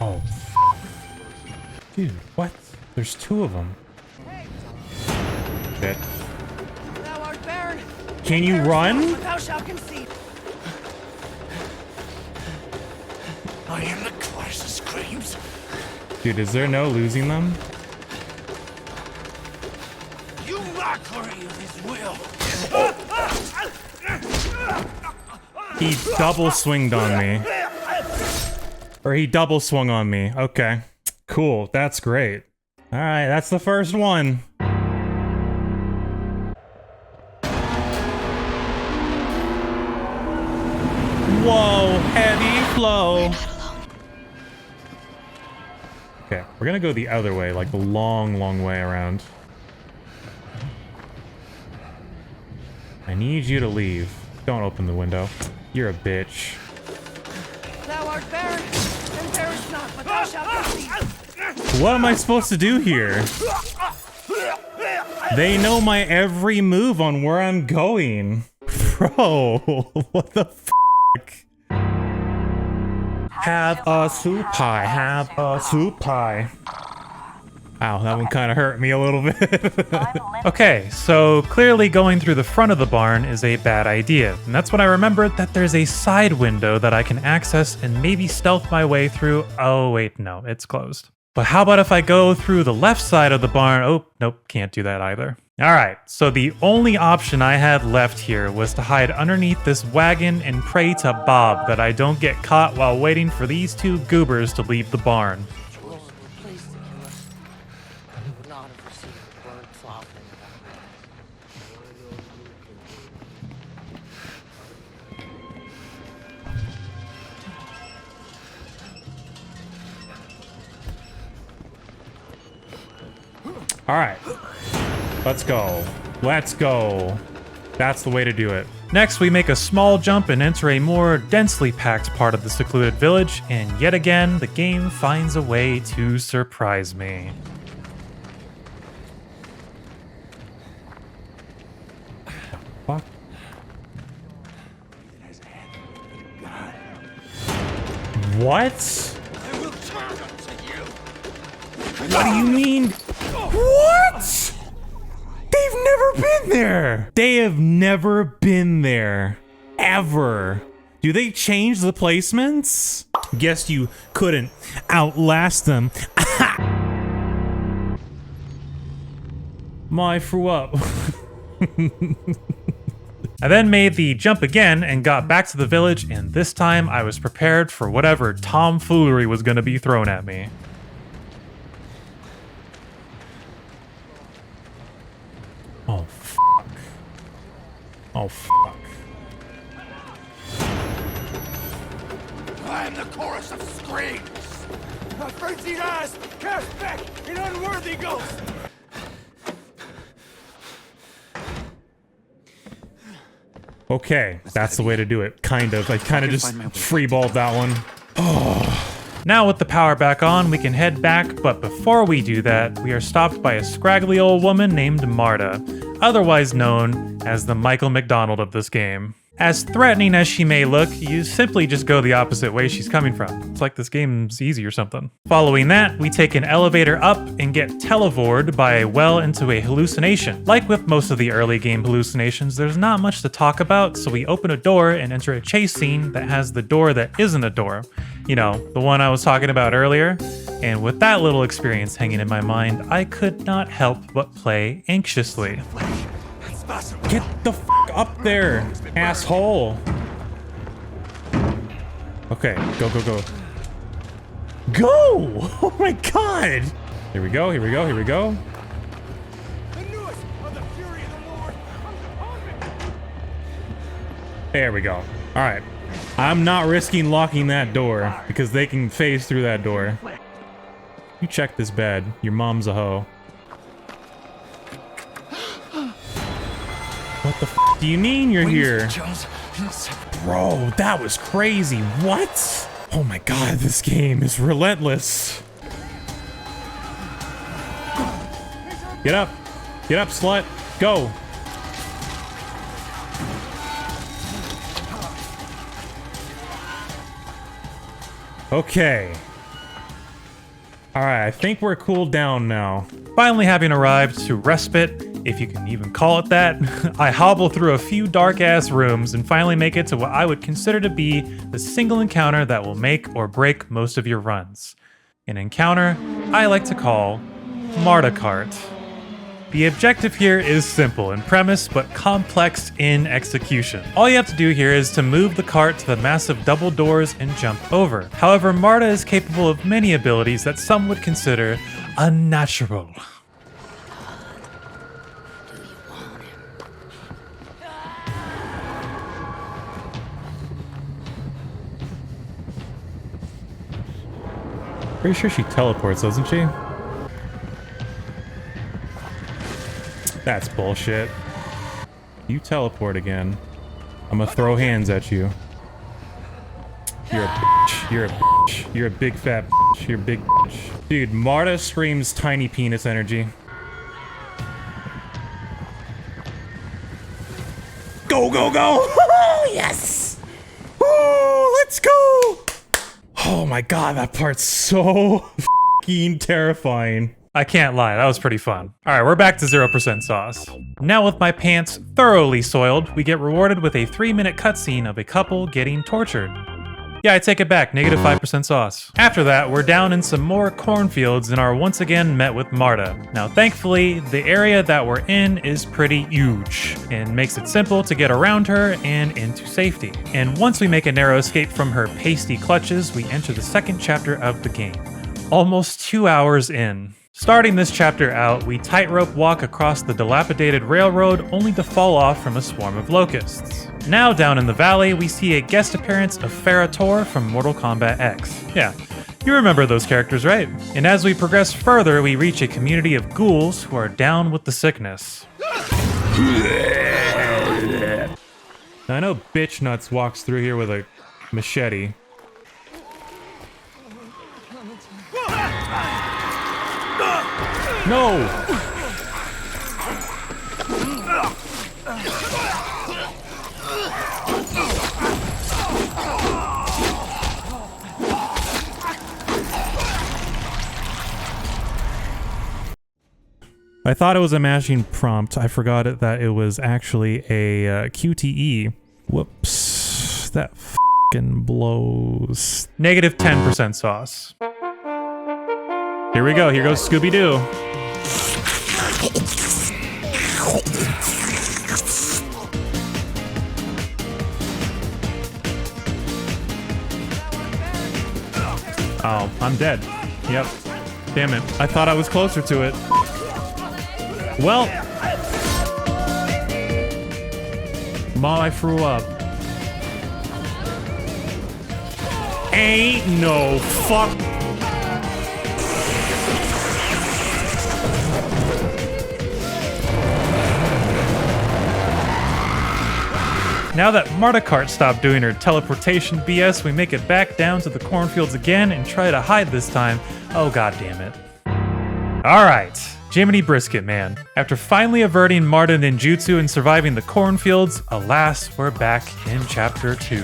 Speaker 4: Oh, dude, what? There's 2 of them. Shit.
Speaker 2: Thou art barren.
Speaker 4: Can you run?
Speaker 2: Thou shalt conceive. I am the Christ that screams.
Speaker 4: Dude, is there no losing them?
Speaker 2: You mockery of his will.
Speaker 4: He double swinged on me. Or he double swung on me. Okay. Cool. That's great. Alright, that's the first one. Whoa, heavy flow. Okay, we're gonna go the other way, like the long, long way around. I need you to leave. Don't open the window. You're a bitch.
Speaker 2: Thou art barren, and perish not, but thou shalt conceive.
Speaker 4: What am I supposed to do here? They know my every move on where I'm going. Bro, what the f***? Have a soup pie, have a soup pie. Ow, that one kind of hurt me a little bit.
Speaker 1: Okay, so clearly going through the front of the barn is a bad idea, and that's when I remembered that there's a side window that I can access and maybe stealth my way through. Oh wait, no, it's closed. But how about if I go through the left side of the barn? Oh, nope, can't do that either. Alright, so the only option I had left here was to hide underneath this wagon and pray to Bob that I don't get caught while waiting for these 2 goobers to leave the barn.
Speaker 4: Alright. Let's go. Let's go. That's the way to do it.
Speaker 1: Next, we make a small jump and enter a more densely packed part of the secluded village, and yet again, the game finds a way to surprise me.
Speaker 4: Fuck. What? What do you mean? What? They've never been there. They have never been there. Ever. Do they change the placements? Guess you couldn't outlast them. I threw up.
Speaker 1: I then made the jump again and got back to the village, and this time I was prepared for whatever tomfoolery was going to be thrown at me. Oh, fuck. Oh, fuck.
Speaker 3: I am the chorus of screams. My frenzied eyes cast back an unworthy ghost.
Speaker 4: Okay, that's the way to do it. Kind of. I kind of just freeballed that one.
Speaker 1: Now with the power back on, we can head back, but before we do that, we are stopped by a scraggly old woman named Marta, otherwise known as the Michael McDonald of this game. As threatening as she may look, you simply just go the opposite way she's coming from. It's like this game's easy or something. Following that, we take an elevator up and get televored by a well into a hallucination. Like with most of the early game hallucinations, there's not much to talk about, so we open a door and enter a chase scene that has the door that isn't a door. You know, the one I was talking about earlier. And with that little experience hanging in my mind, I could not help but play anxiously.
Speaker 4: Get the f up there, asshole. Okay, go, go, go. Go! Oh my god! Here we go, here we go, here we go. There we go. Alright. I'm not risking locking that door because they can phase through that door. You check this bed. Your mom's a hoe. What the f do you mean you're here? Bro, that was crazy. What? Oh my god, this game is relentless. Get up. Get up, slut. Go. Okay. Alright, I think we're cooled down now.
Speaker 1: Finally having arrived to respite, if you can even call it that, I hobble through a few dark-ass rooms and finally make it to what I would consider to be the single encounter that will make or break most of your runs. An encounter I like to call Marta Cart. The objective here is simple in premise, but complex in execution. All you have to do here is to move the cart to the massive double doors and jump over. However, Marta is capable of many abilities that some would consider unnatural.
Speaker 4: Pretty sure she teleports, doesn't she? That's bullshit. You teleport again, I'm gonna throw hands at you. You're a bitch. You're a bitch. You're a big fat bitch. You're a big bitch. Dude, Marta screams tiny penis energy. Go, go, go! Yes! Oh, let's go! Oh my god, that part's so f***ing terrifying.
Speaker 1: I can't lie, that was pretty fun. Alright, we're back to 0% sauce. Now with my pants thoroughly soiled, we get rewarded with a 3-minute cutscene of a couple getting tortured. Yeah, I take it back, negative 5% sauce. After that, we're down in some more cornfields and are once again met with Marta. Now thankfully, the area that we're in is pretty huge, and makes it simple to get around her and into safety. And once we make a narrow escape from her pasty clutches, we enter the second chapter of the game. Almost 2 hours in. Starting this chapter out, we tightrope walk across the dilapidated railroad only to fall off from a swarm of locusts. Now down in the valley, we see a guest appearance of Ferrator from Mortal Kombat X. Yeah, you remember those characters, right? And as we progress further, we reach a community of ghouls who are down with the sickness.
Speaker 4: Now, I know Bitch Nuts walks through here with a machete. No! I thought it was a mashing prompt. I forgot that it was actually a QTE. Whoops. That f***ing blows.
Speaker 1: Negative 10% sauce. Here we go. Here goes Scooby-Doo. Oh, I'm dead. Yep. Damn it. I thought I was closer to it. Well. Mom, I threw up. Ain't no fuck. Now that Marta Cart stopped doing her teleportation BS, we make it back down to the cornfields again and try to hide this time. Oh, god damn it. Alright, Jiminy Brisket, man. After finally averting Marta ninjutsu and surviving the cornfields, alas, we're back in Chapter 2.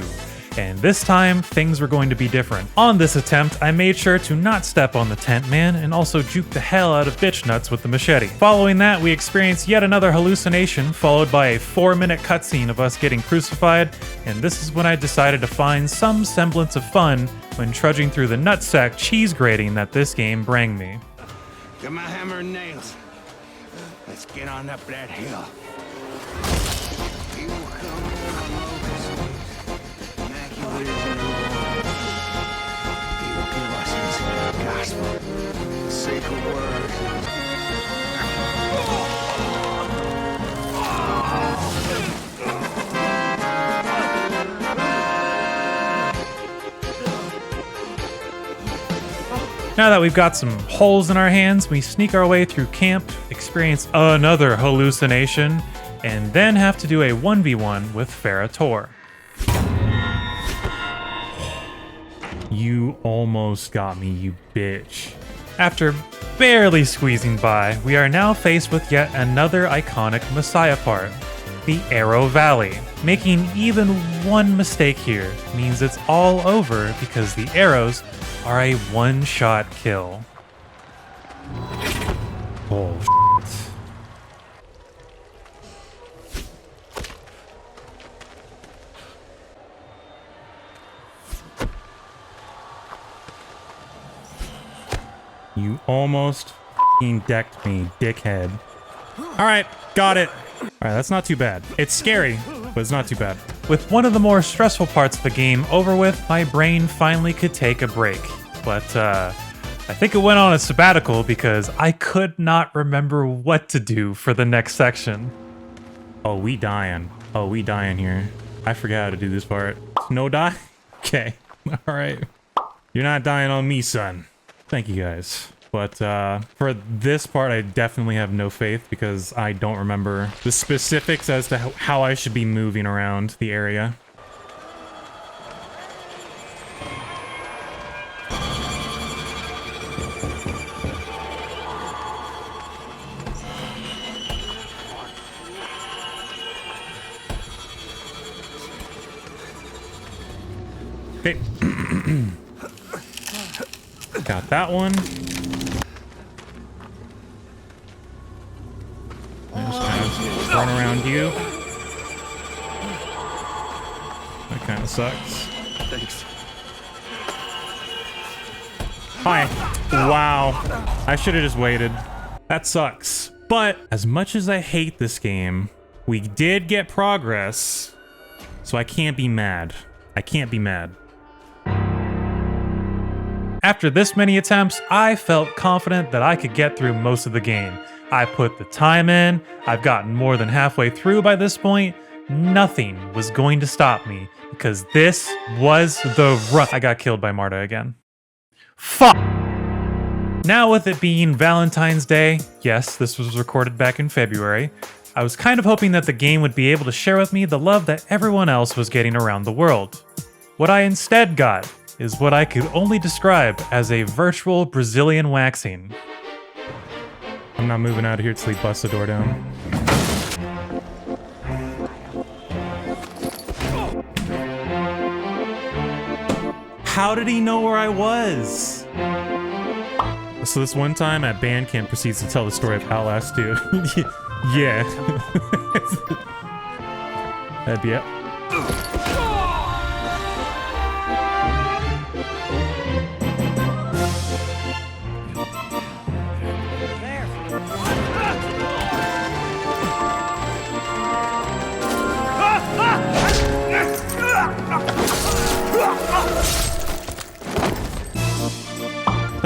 Speaker 1: And this time, things were going to be different. On this attempt, I made sure to not step on the tent man and also juke the hell out of bitch nuts with the machete. Following that, we experienced yet another hallucination, followed by a 4-minute cutscene of us getting crucified, and this is when I decided to find some semblance of fun when trudging through the nutsack cheese grating that this game bring me.
Speaker 3: Get my hammer and nails. Let's get on up that hill. You come on, Locust. Immaculate as a newborn. He will give us his gospel. Sacred word.
Speaker 1: Now that we've got some holes in our hands, we sneak our way through camp, experience another hallucination, and then have to do a 1v1 with Farah Tor.
Speaker 4: You almost got me, you bitch.
Speaker 1: After barely squeezing by, we are now faced with yet another iconic Messiah part, the Arrow Valley. Making even one mistake here means it's all over because the arrows are a one-shot kill.
Speaker 4: Oh, you almost f***ing decked me, dickhead. Alright, got it. Alright, that's not too bad. It's scary, but it's not too bad.
Speaker 1: With one of the more stressful parts of the game over with, my brain finally could take a break. But, I think it went on a sabbatical because I could not remember what to do for the next section.
Speaker 4: Oh, we dying. Oh, we dying here. I forgot how to do this part. No die? Okay. Alright. You're not dying on me, son. Thank you, guys. But for this part, I definitely have no faith because I don't remember the specifics as to how I should be moving around the area. Okay. Got that one. I'm just kind of run around you. That kind of sucks.
Speaker 3: Thanks.
Speaker 4: Hi. Wow. I should have just waited. That sucks. But as much as I hate this game, we did get progress, so I can't be mad. I can't be mad.
Speaker 1: After this many attempts, I felt confident that I could get through most of the game. I put the time in, I've gotten more than halfway through by this point. Nothing was going to stop me because this was the run. I got killed by Marta again. Fuck! Now with it being Valentine's Day, yes, this was recorded back in February, I was kind of hoping that the game would be able to share with me the love that everyone else was getting around the world. What I instead got is what I could only describe as a virtual Brazilian waxing.
Speaker 4: I'm not moving out of here till he busts the door down. How did he know where I was? So this one time at band camp proceeds to tell the story of Outlast 2. Yeah. That'd be it.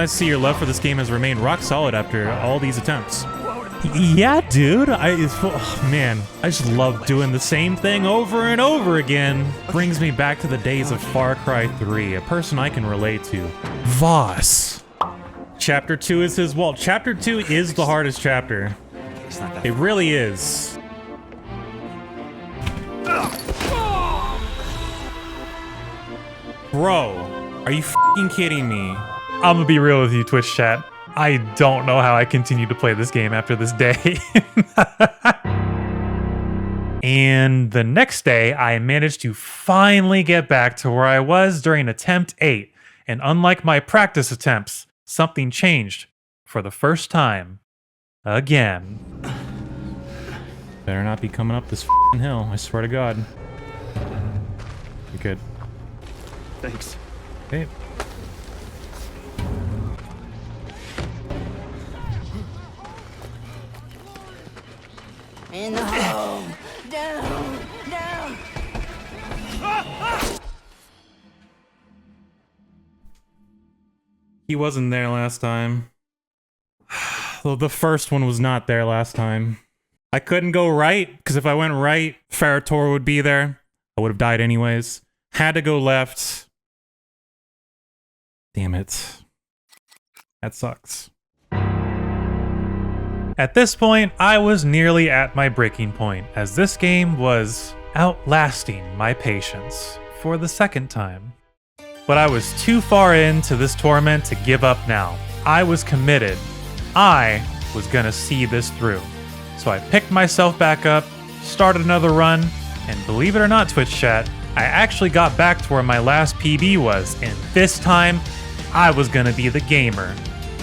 Speaker 4: nice to see your love for this game has remained rock solid after all these attempts.
Speaker 1: Yeah, dude. Oh, man, I just love doing the same thing over and over again.
Speaker 4: Brings me back to the days of Far Cry 3, a person I can relate to.
Speaker 1: Voss.
Speaker 4: Chapter 2 is his wall. Chapter 2 is the hardest chapter. It really is. Bro, are you f***ing kidding me?
Speaker 1: I'm gonna be real with you, Twitch chat. I don't know how I continue to play this game after this day. And the next day, I managed to finally get back to where I was during attempt 8. And unlike my practice attempts, something changed for the first time. Again.
Speaker 4: Better not be coming up this f***ing hill, I swear to God. You're good.
Speaker 7: Thanks.
Speaker 4: Hey.
Speaker 2: In the hole. Down.
Speaker 4: He wasn't there last time. Though the first one was not there last time. I couldn't go right, because if I went right, Ferrator would be there. I would have died anyways. Had to go left. Damn it. That sucks.
Speaker 1: At this point, I was nearly at my breaking point, as this game was outlasting my patience for the second time. But I was too far into this torment to give up now. I was committed. I was gonna see this through. So I picked myself back up, started another run, and believe it or not, Twitch chat, I actually got back to where my last PB was, and this time, I was gonna be the gamer.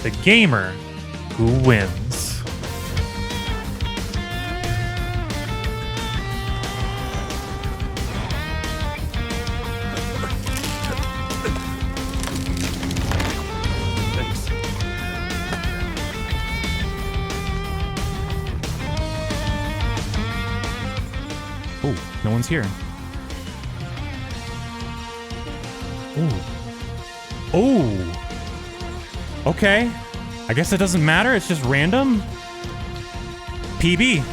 Speaker 1: The gamer who wins.
Speaker 4: Oh, no one's here. Ooh. Oh. Okay. I guess it doesn't matter. It's just random. PB.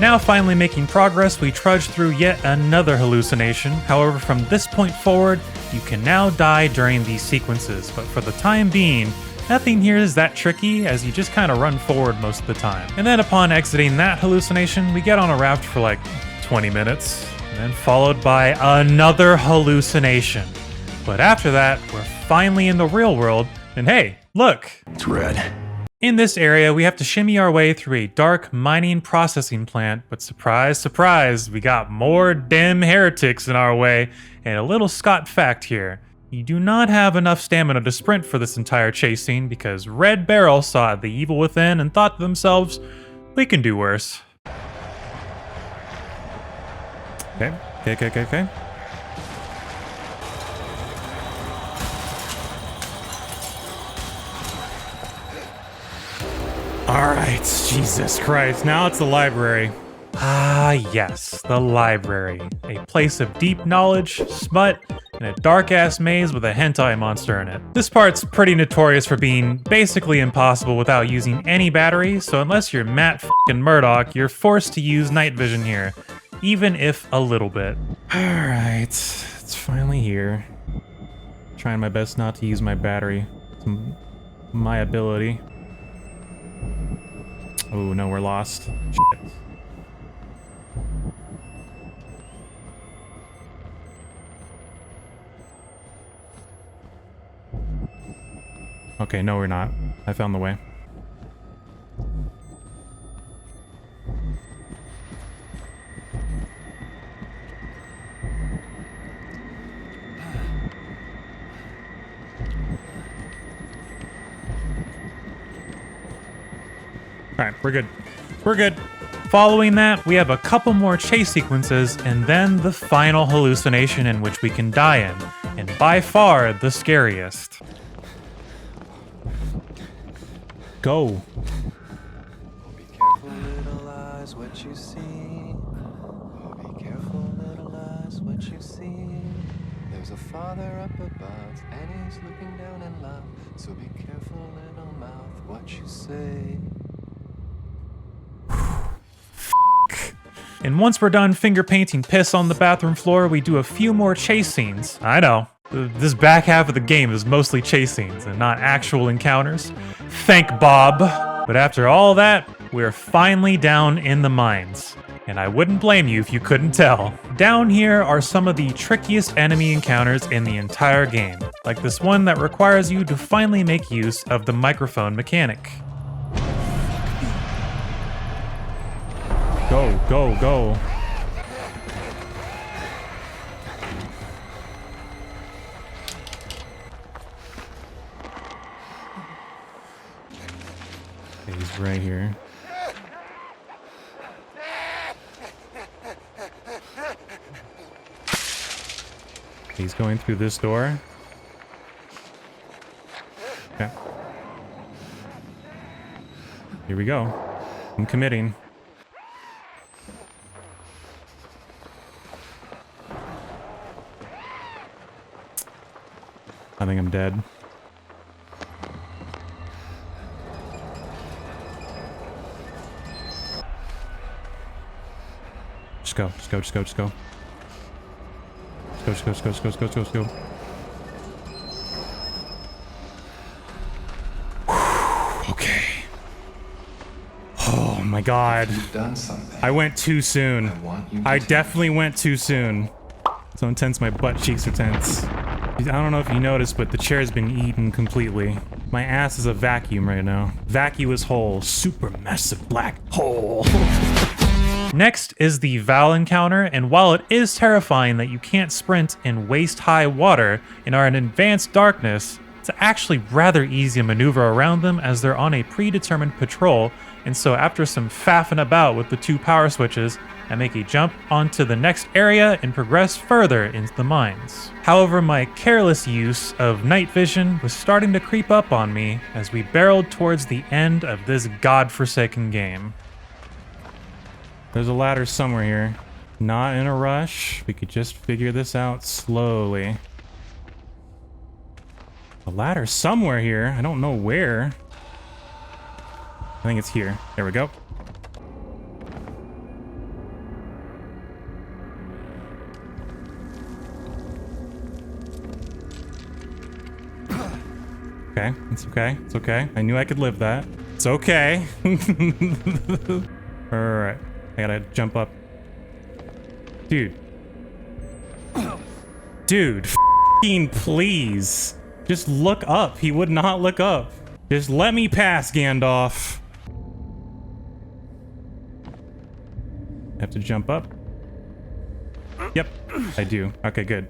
Speaker 1: Now finally making progress, we trudge through yet another hallucination. However, from this point forward, you can now die during these sequences, but for the time being, nothing here is that tricky as you just kind of run forward most of the time. And then upon exiting that hallucination, we get on a raft for like 20 minutes, and then followed by another hallucination. But after that, we're finally in the real world, and hey, look!
Speaker 3: It's red.
Speaker 1: In this area, we have to shimmy our way through a dark mining processing plant, but surprise, surprise, we got more damn heretics in our way, and a little Scott fact here. You do not have enough stamina to sprint for this entire chase scene because Red Barrel saw the evil within and thought to themselves, we can do worse.
Speaker 4: Okay. Alright, Jesus Christ, now it's the library.
Speaker 1: Ah, yes, the library. A place of deep knowledge, smut, and a dark-ass maze with a hentai monster in it. This part's pretty notorious for being basically impossible without using any battery, so unless you're Matt f***ing Murdoch, you're forced to use night vision here. Even if a little bit.
Speaker 4: Alright, it's finally here. Trying my best not to use my battery. It's my ability. Oh no, we're lost. Shit. Okay, no we're not. I found the way. Alright, we're good. We're good.
Speaker 1: Following that, we have a couple more chase sequences, and then the final hallucination in which we can die in, and by far the scariest.
Speaker 4: Go.
Speaker 9: Be careful, little eyes, what you see. Oh, be careful, little eyes, what you see. There's a father up above, and he's looking down in love. So be careful, little mouth, what you say.
Speaker 1: And once we're done finger painting piss on the bathroom floor, we do a few more chase scenes. I know, this back half of the game is mostly chase scenes and not actual encounters. Thank Bob. But after all that, we're finally down in the mines. And I wouldn't blame you if you couldn't tell. Down here are some of the trickiest enemy encounters in the entire game, like this one that requires you to finally make use of the microphone mechanic. Go, go, go. He's right here. He's going through this door. Okay. Here we go. I'm committing. I think I'm dead. Just go, just go, just go, just go. Just go, just go, just go, just go, just go, just go. Okay. Oh my god.
Speaker 9: You've done something.
Speaker 1: I went too soon. I definitely went too soon. So intense my butt cheeks are tense. I don't know if you noticed, but the chair's been eaten completely. My ass is a vacuum right now. Vacuous hole. Supermassive black hole. Next is the Val encounter, and while it is terrifying that you can't sprint in waist-high water and are in advanced darkness, it's actually rather easy to maneuver around them as they're on a predetermined patrol, and so after some faffing about with the 2 power switches, I make a jump onto the next area and progress further into the mines. However, my careless use of night vision was starting to creep up on me as we barreled towards the end of this godforsaken game. There's a ladder somewhere here. Not in a rush. We could just figure this out slowly. A ladder somewhere here. I don't know where. I think it's here. There we go. Okay, it's okay, it's okay. I knew I could live that. It's okay. Alright, I gotta jump up. Dude. Dude, f***ing please. Just look up. He would not look up. Just let me pass, Gandalf. I have to jump up. Yep, I do. Okay, good.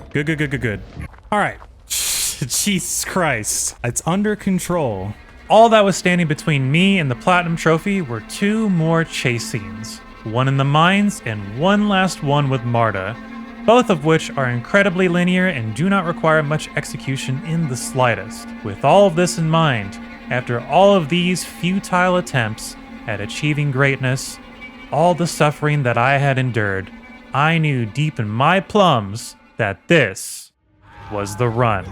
Speaker 1: Good, good, good, good, good. Alright. Jesus Christ. It's under control. All that was standing between me and the Platinum Trophy were 2 more chase scenes. One in the mines and one last one with Marta, both of which are incredibly linear and do not require much execution in the slightest. With all of this in mind, after all of these futile attempts at achieving greatness, all the suffering that I had endured, I knew deep in my plums that this was the run.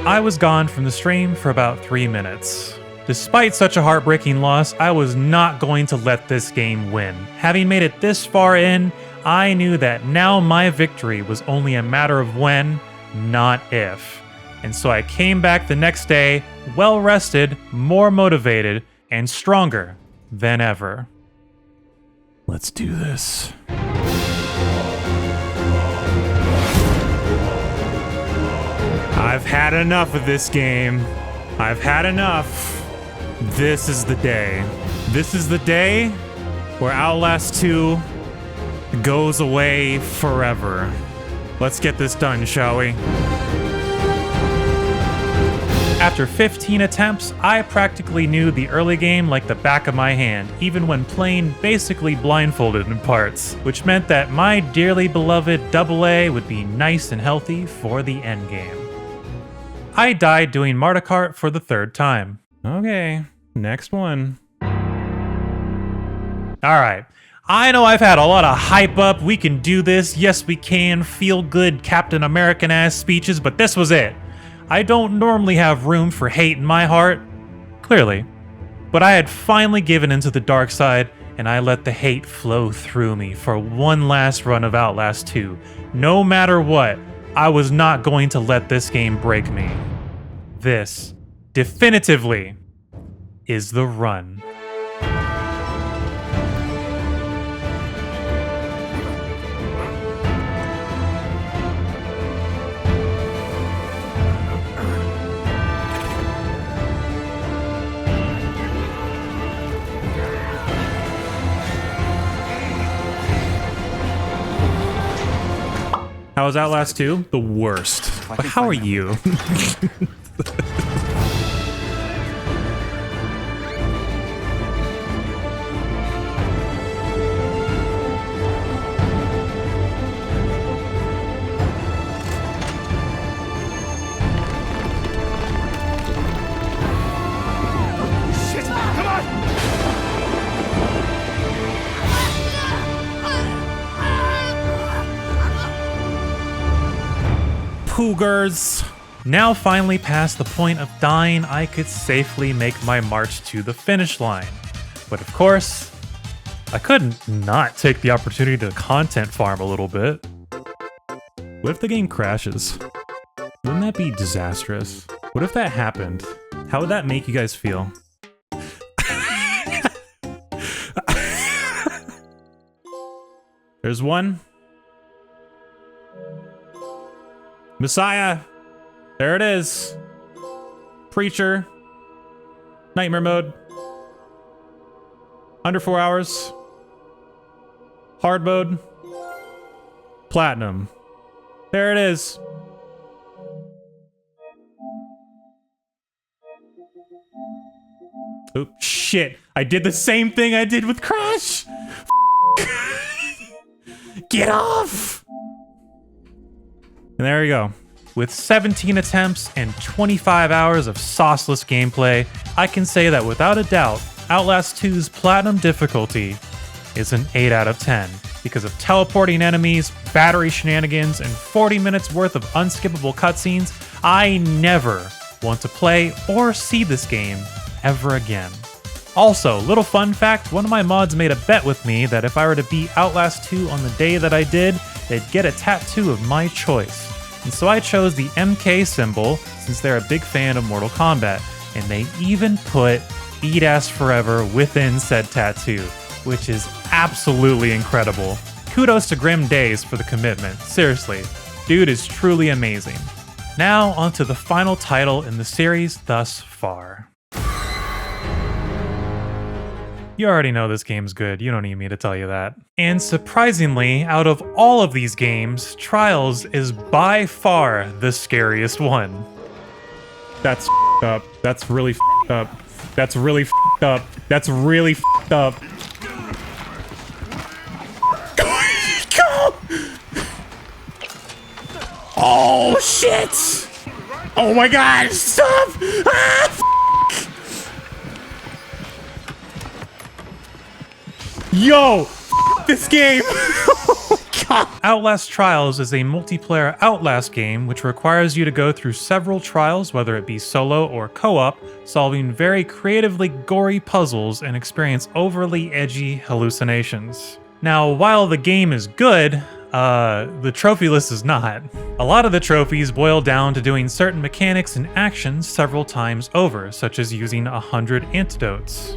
Speaker 1: I was gone from the stream for about 3 minutes. Despite such a heartbreaking loss, I was not going to let this game win. Having made it this far in, I knew that now my victory was only a matter of when, not if. And so I came back the next day, well rested, more motivated, and stronger than ever. Let's do this. I've had enough of this game. I've had enough. This is the day. This is the day where Outlast 2 goes away forever. Let's get this done, shall we? After 15 attempts, I practically knew the early game like the back of my hand, even when playing basically blindfolded in parts, which meant that my dearly beloved AA would be nice and healthy for the endgame. I died doing Marta Kart for the 3rd time. Okay, next one. Alright, I know I've had a lot of hype up, we can do this, yes we can, feel good Captain American ass speeches, but this was it. I don't normally have room for hate in my heart, clearly, but I had finally given into the dark side and I let the hate flow through me for one last run of Outlast 2. No matter what, I was not going to let this game break me. This, definitively, is the run. How was Outlast 2? The worst. But how are you? Cougars. Now finally past the point of dying, I could safely make my march to the finish line. But of course, I couldn't not take the opportunity to content farm a little bit. What if the game crashes? Wouldn't that be disastrous? What if that happened? How would that make you guys feel? There's one. Messiah! There it is. Preacher. Nightmare mode. Under 4 hours. Hard mode. Platinum. There it is. Oops, shit. I did the same thing I did with Crash! Get off! And there you go. With 17 attempts and 25 hours of sauceless gameplay, I can say that without a doubt, Outlast 2's Platinum difficulty is an 8 out of 10 because of teleporting enemies, battery shenanigans, and 40 minutes worth of unskippable cutscenes. I never want to play or see this game ever again. Also, little fun fact, one of my mods made a bet with me that if I were to beat Outlast 2 on the day that I did, they'd get a tattoo of my choice. And so I chose the MK symbol since they're a big fan of Mortal Kombat, and they even put Eat Ass Forever within said tattoo, which is absolutely incredible. Kudos to Grim Days for the commitment, seriously, dude is truly amazing. Now onto the final title in the series thus far. You already know this game's good, you don't need me to tell you that. And surprisingly, out of all of these games, Trials is by far the scariest one. That's f***ed up. That's really f***ed up. That's really f***ed up. That's really f***ed up. Go! Oh shit! Oh my god, stop! Ah, yo! This game! God. Outlast Trials is a multiplayer Outlast game which requires you to go through several trials, whether it be solo or co-op, solving very creatively gory puzzles and experience overly edgy hallucinations. Now, while the game is good, the trophy list is not. A lot of the trophies boil down to doing certain mechanics and actions several times over, such as using 100 antidotes.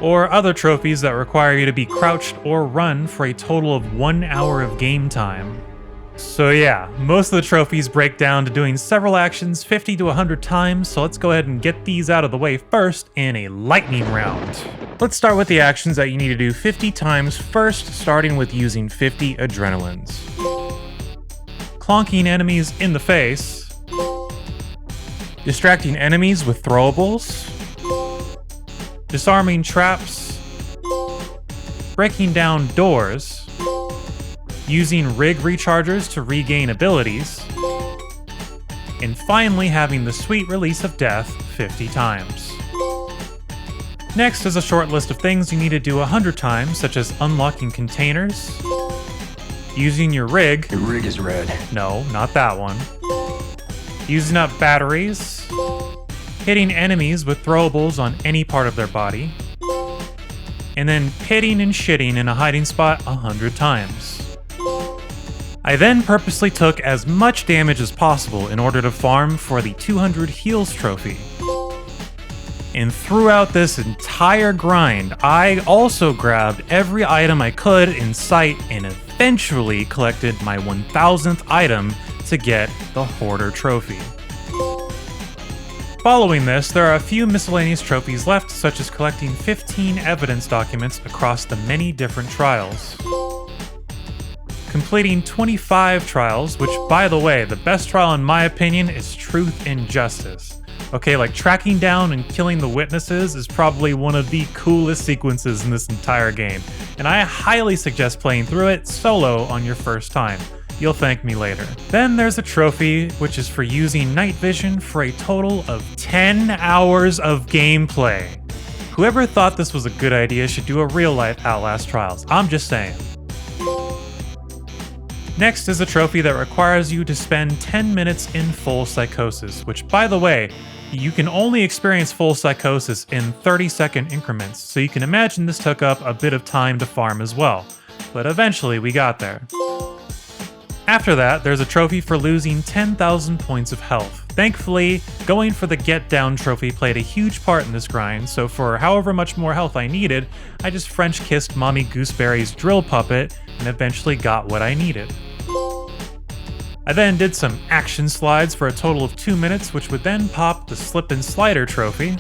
Speaker 1: Or other trophies that require you to be crouched or run for a total of 1 hour of game time. So yeah, most of the trophies break down to doing several actions 50 to 100 times, so let's go ahead and get these out of the way first in a lightning round. Let's start with the actions that you need to do 50 times first, starting with using 50 adrenalines. Clonking enemies in the face. Distracting enemies with throwables. Disarming traps. Breaking down doors. Using rig rechargers to regain abilities. And finally having the sweet release of death 50 times. Next is a short list of things you need to do 100 times, such as unlocking containers, using your rig.
Speaker 10: Your rig is red.
Speaker 1: No, not that one. Using up batteries, hitting enemies with throwables on any part of their body, and then pitting and shitting in a hiding spot 100 times. I then purposely took as much damage as possible in order to farm for the 200 heals trophy. And throughout this entire grind, I also grabbed every item I could in sight and eventually collected my 1000th item to get the Hoarder trophy. Following this, there are a few miscellaneous trophies left, such as collecting 15 evidence documents across the many different trials. Completing 25 trials, which, by the way, the best trial in my opinion is Truth and Justice. Okay, like tracking down and killing the witnesses is probably one of the coolest sequences in this entire game, and I highly suggest playing through it solo on your first time. You'll thank me later. Then there's a trophy, which is for using night vision for a total of 10 hours of gameplay. Whoever thought this was a good idea should do a real-life Outlast Trials. I'm just saying. Next is a trophy that requires you to spend 10 minutes in full psychosis, which, by the way, you can only experience full psychosis in 30-second increments, so you can imagine this took up a bit of time to farm as well. But eventually we got there. After that, there's a trophy for losing 10,000 points of health. Thankfully, going for the Get Down trophy played a huge part in this grind, so for however much more health I needed, I just French kissed Mommy Gooseberry's drill puppet and eventually got what I needed. I then did some action slides for a total of 2 minutes, which would then pop the Slip and Slider trophy.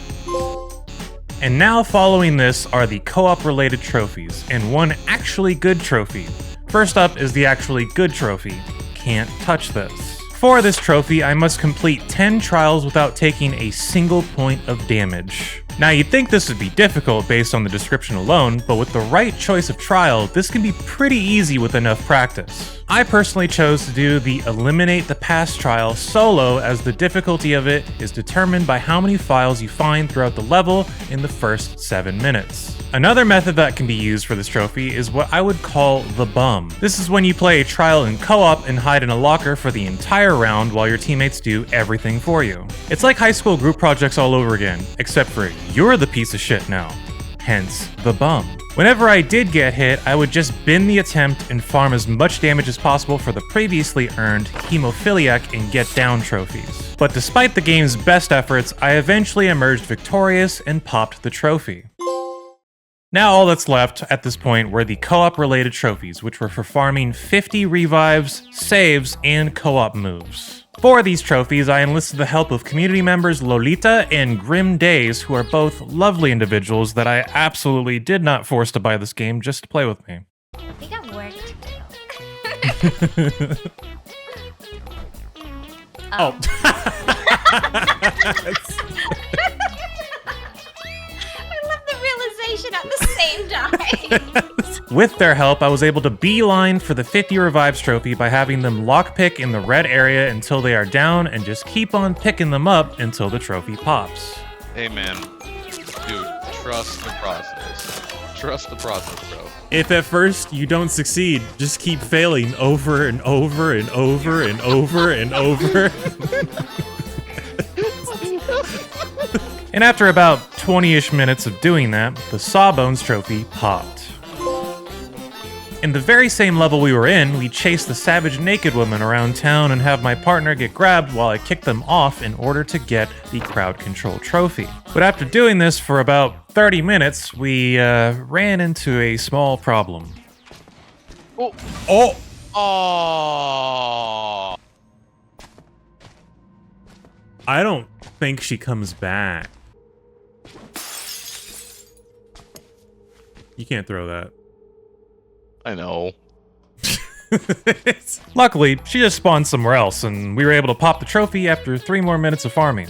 Speaker 1: And now following this are the co-op related trophies, and one actually good trophy. First up is the actually good trophy. Can't touch this. For this trophy, I must complete 10 trials without taking a single point of damage. Now you'd think this would be difficult based on the description alone, but with the right choice of trial, this can be pretty easy with enough practice. I personally chose to do the Eliminate the Past trial solo, as the difficulty of it is determined by how many files you find throughout the level in the first 7 minutes. Another method that can be used for this trophy is what I would call the bum. This is when you play a trial in co-op and hide in a locker for the entire round while your teammates do everything for you. It's like high school group projects all over again, except for you're the piece of shit now. Hence, the bum. Whenever I did get hit, I would just bin the attempt and farm as much damage as possible for the previously earned Hemophiliac and Get Down trophies. But despite the game's best efforts, I eventually emerged victorious and popped the trophy. Now all that's left at this point were the co-op related trophies, which were for farming 50 revives, saves, and co-op moves. For these trophies, I enlisted the help of community members Lolita and Grim Days, who are both lovely individuals that I absolutely did not force to buy this game just to play with me.
Speaker 11: We got work to do.
Speaker 1: Oh.
Speaker 11: At the same time.
Speaker 1: With their help, I was able to beeline for the 50 revives trophy by having them lockpick in the red area until they are down and just keep on picking them up until the trophy pops.
Speaker 12: Hey man, dude, trust the process. Trust the process, bro.
Speaker 1: If at first you don't succeed, just keep failing over and over and over and over and over. And after about 20-ish minutes of doing that, the Sawbones trophy popped. In the very same level we were in, we chased the savage naked woman around town and have my partner get grabbed while I kicked them off in order to get the crowd control trophy. But after doing this for about 30 minutes, we ran into a small problem.
Speaker 12: Oh!
Speaker 1: Oh!
Speaker 12: Oh.
Speaker 1: I don't think she comes back. You can't throw that.
Speaker 12: I know.
Speaker 1: Luckily, she just spawned somewhere else, and we were able to pop the trophy after 3 more minutes of farming.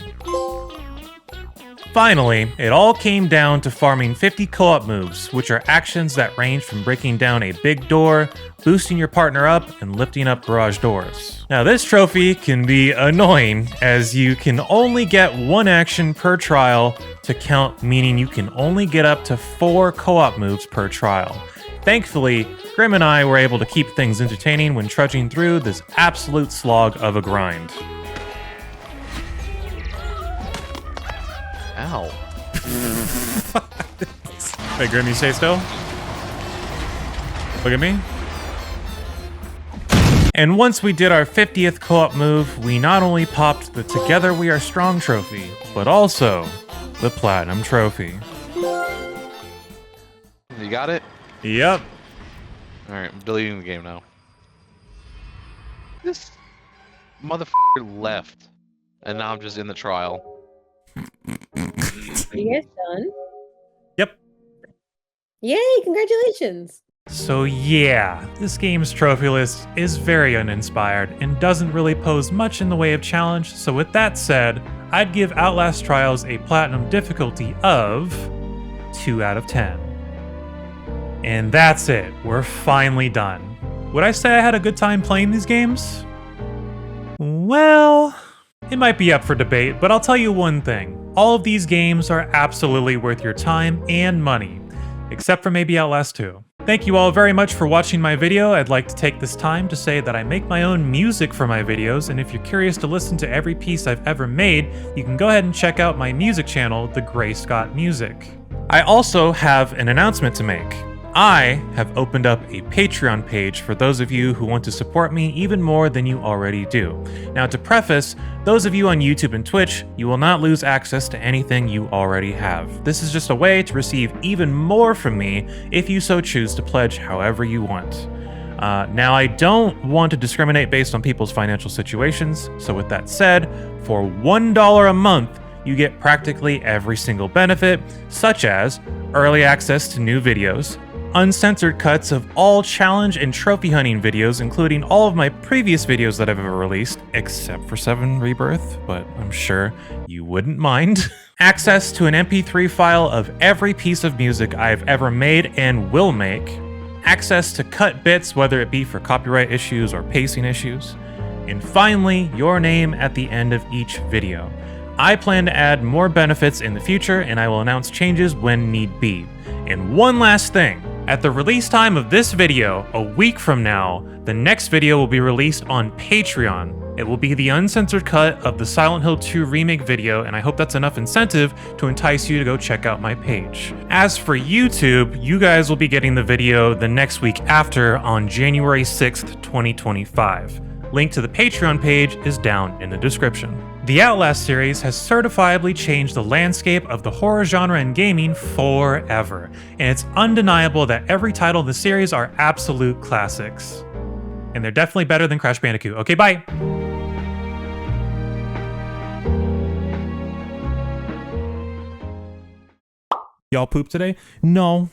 Speaker 1: Finally, it all came down to farming 50 co-op moves, which are actions that range from breaking down a big door, boosting your partner up, and lifting up garage doors. Now, this trophy can be annoying, as you can only get 1 action per trial to count, meaning you can only get up to 4 co-op moves per trial. Thankfully, Grim and I were able to keep things entertaining when trudging through this absolute slog of a grind.
Speaker 12: Ow.
Speaker 1: Hey, Grim, you stay still? Look at me. And once we did our 50th co-op move, we not only popped the Together We Are Strong trophy, but also the Platinum trophy.
Speaker 12: You got it?
Speaker 1: Yep.
Speaker 12: Alright, I'm deleting the game now. This motherfucker left. And now I'm just in the trial.
Speaker 10: Are you guys done?
Speaker 1: Yep.
Speaker 10: Yay, congratulations!
Speaker 1: So yeah, this game's trophy list is very uninspired and doesn't really pose much in the way of challenge, so with that said, I'd give Outlast Trials a platinum difficulty of 2 out of 10. And that's it, we're finally done. Would I say I had a good time playing these games? Well, it might be up for debate, but I'll tell you one thing. All of these games are absolutely worth your time and money, except for maybe Outlast 2. Thank you all very much for watching my video. I'd like to take this time to say that I make my own music for my videos, and if you're curious to listen to every piece I've ever made, you can go ahead and check out my music channel, The Gray Scott Music. I also have an announcement to make. I have opened up a Patreon page for those of you who want to support me even more than you already do. Now, to preface, those of you on YouTube and Twitch, you will not lose access to anything you already have. This is just a way to receive even more from me if you so choose to pledge however you want. Now, I don't want to discriminate based on people's financial situations, so with that said, for $1 a month, you get practically every single benefit, such as early access to new videos, uncensored cuts of all challenge and trophy hunting videos, including all of my previous videos that I've ever released, except for 7 Rebirth, but I'm sure you wouldn't mind. Access to an MP3 file of every piece of music I've ever made and will make. Access to cut bits, whether it be for copyright issues or pacing issues. And finally, your name at the end of each video. I plan to add more benefits in the future, and I will announce changes when need be. And one last thing. At the release time of this video, a week from now, the next video will be released on Patreon. It will be the uncensored cut of the Silent Hill 2 remake video, and I hope that's enough incentive to entice you to go check out my page. As for YouTube, you guys will be getting the video the next week after on January 6th, 2025. Link to the Patreon page is down in the description. The Outlast series has certifiably changed the landscape of the horror genre in gaming forever, and it's undeniable that every title in the series are absolute classics. And they're definitely better than Crash Bandicoot. Okay, bye! Y'all poop today? No,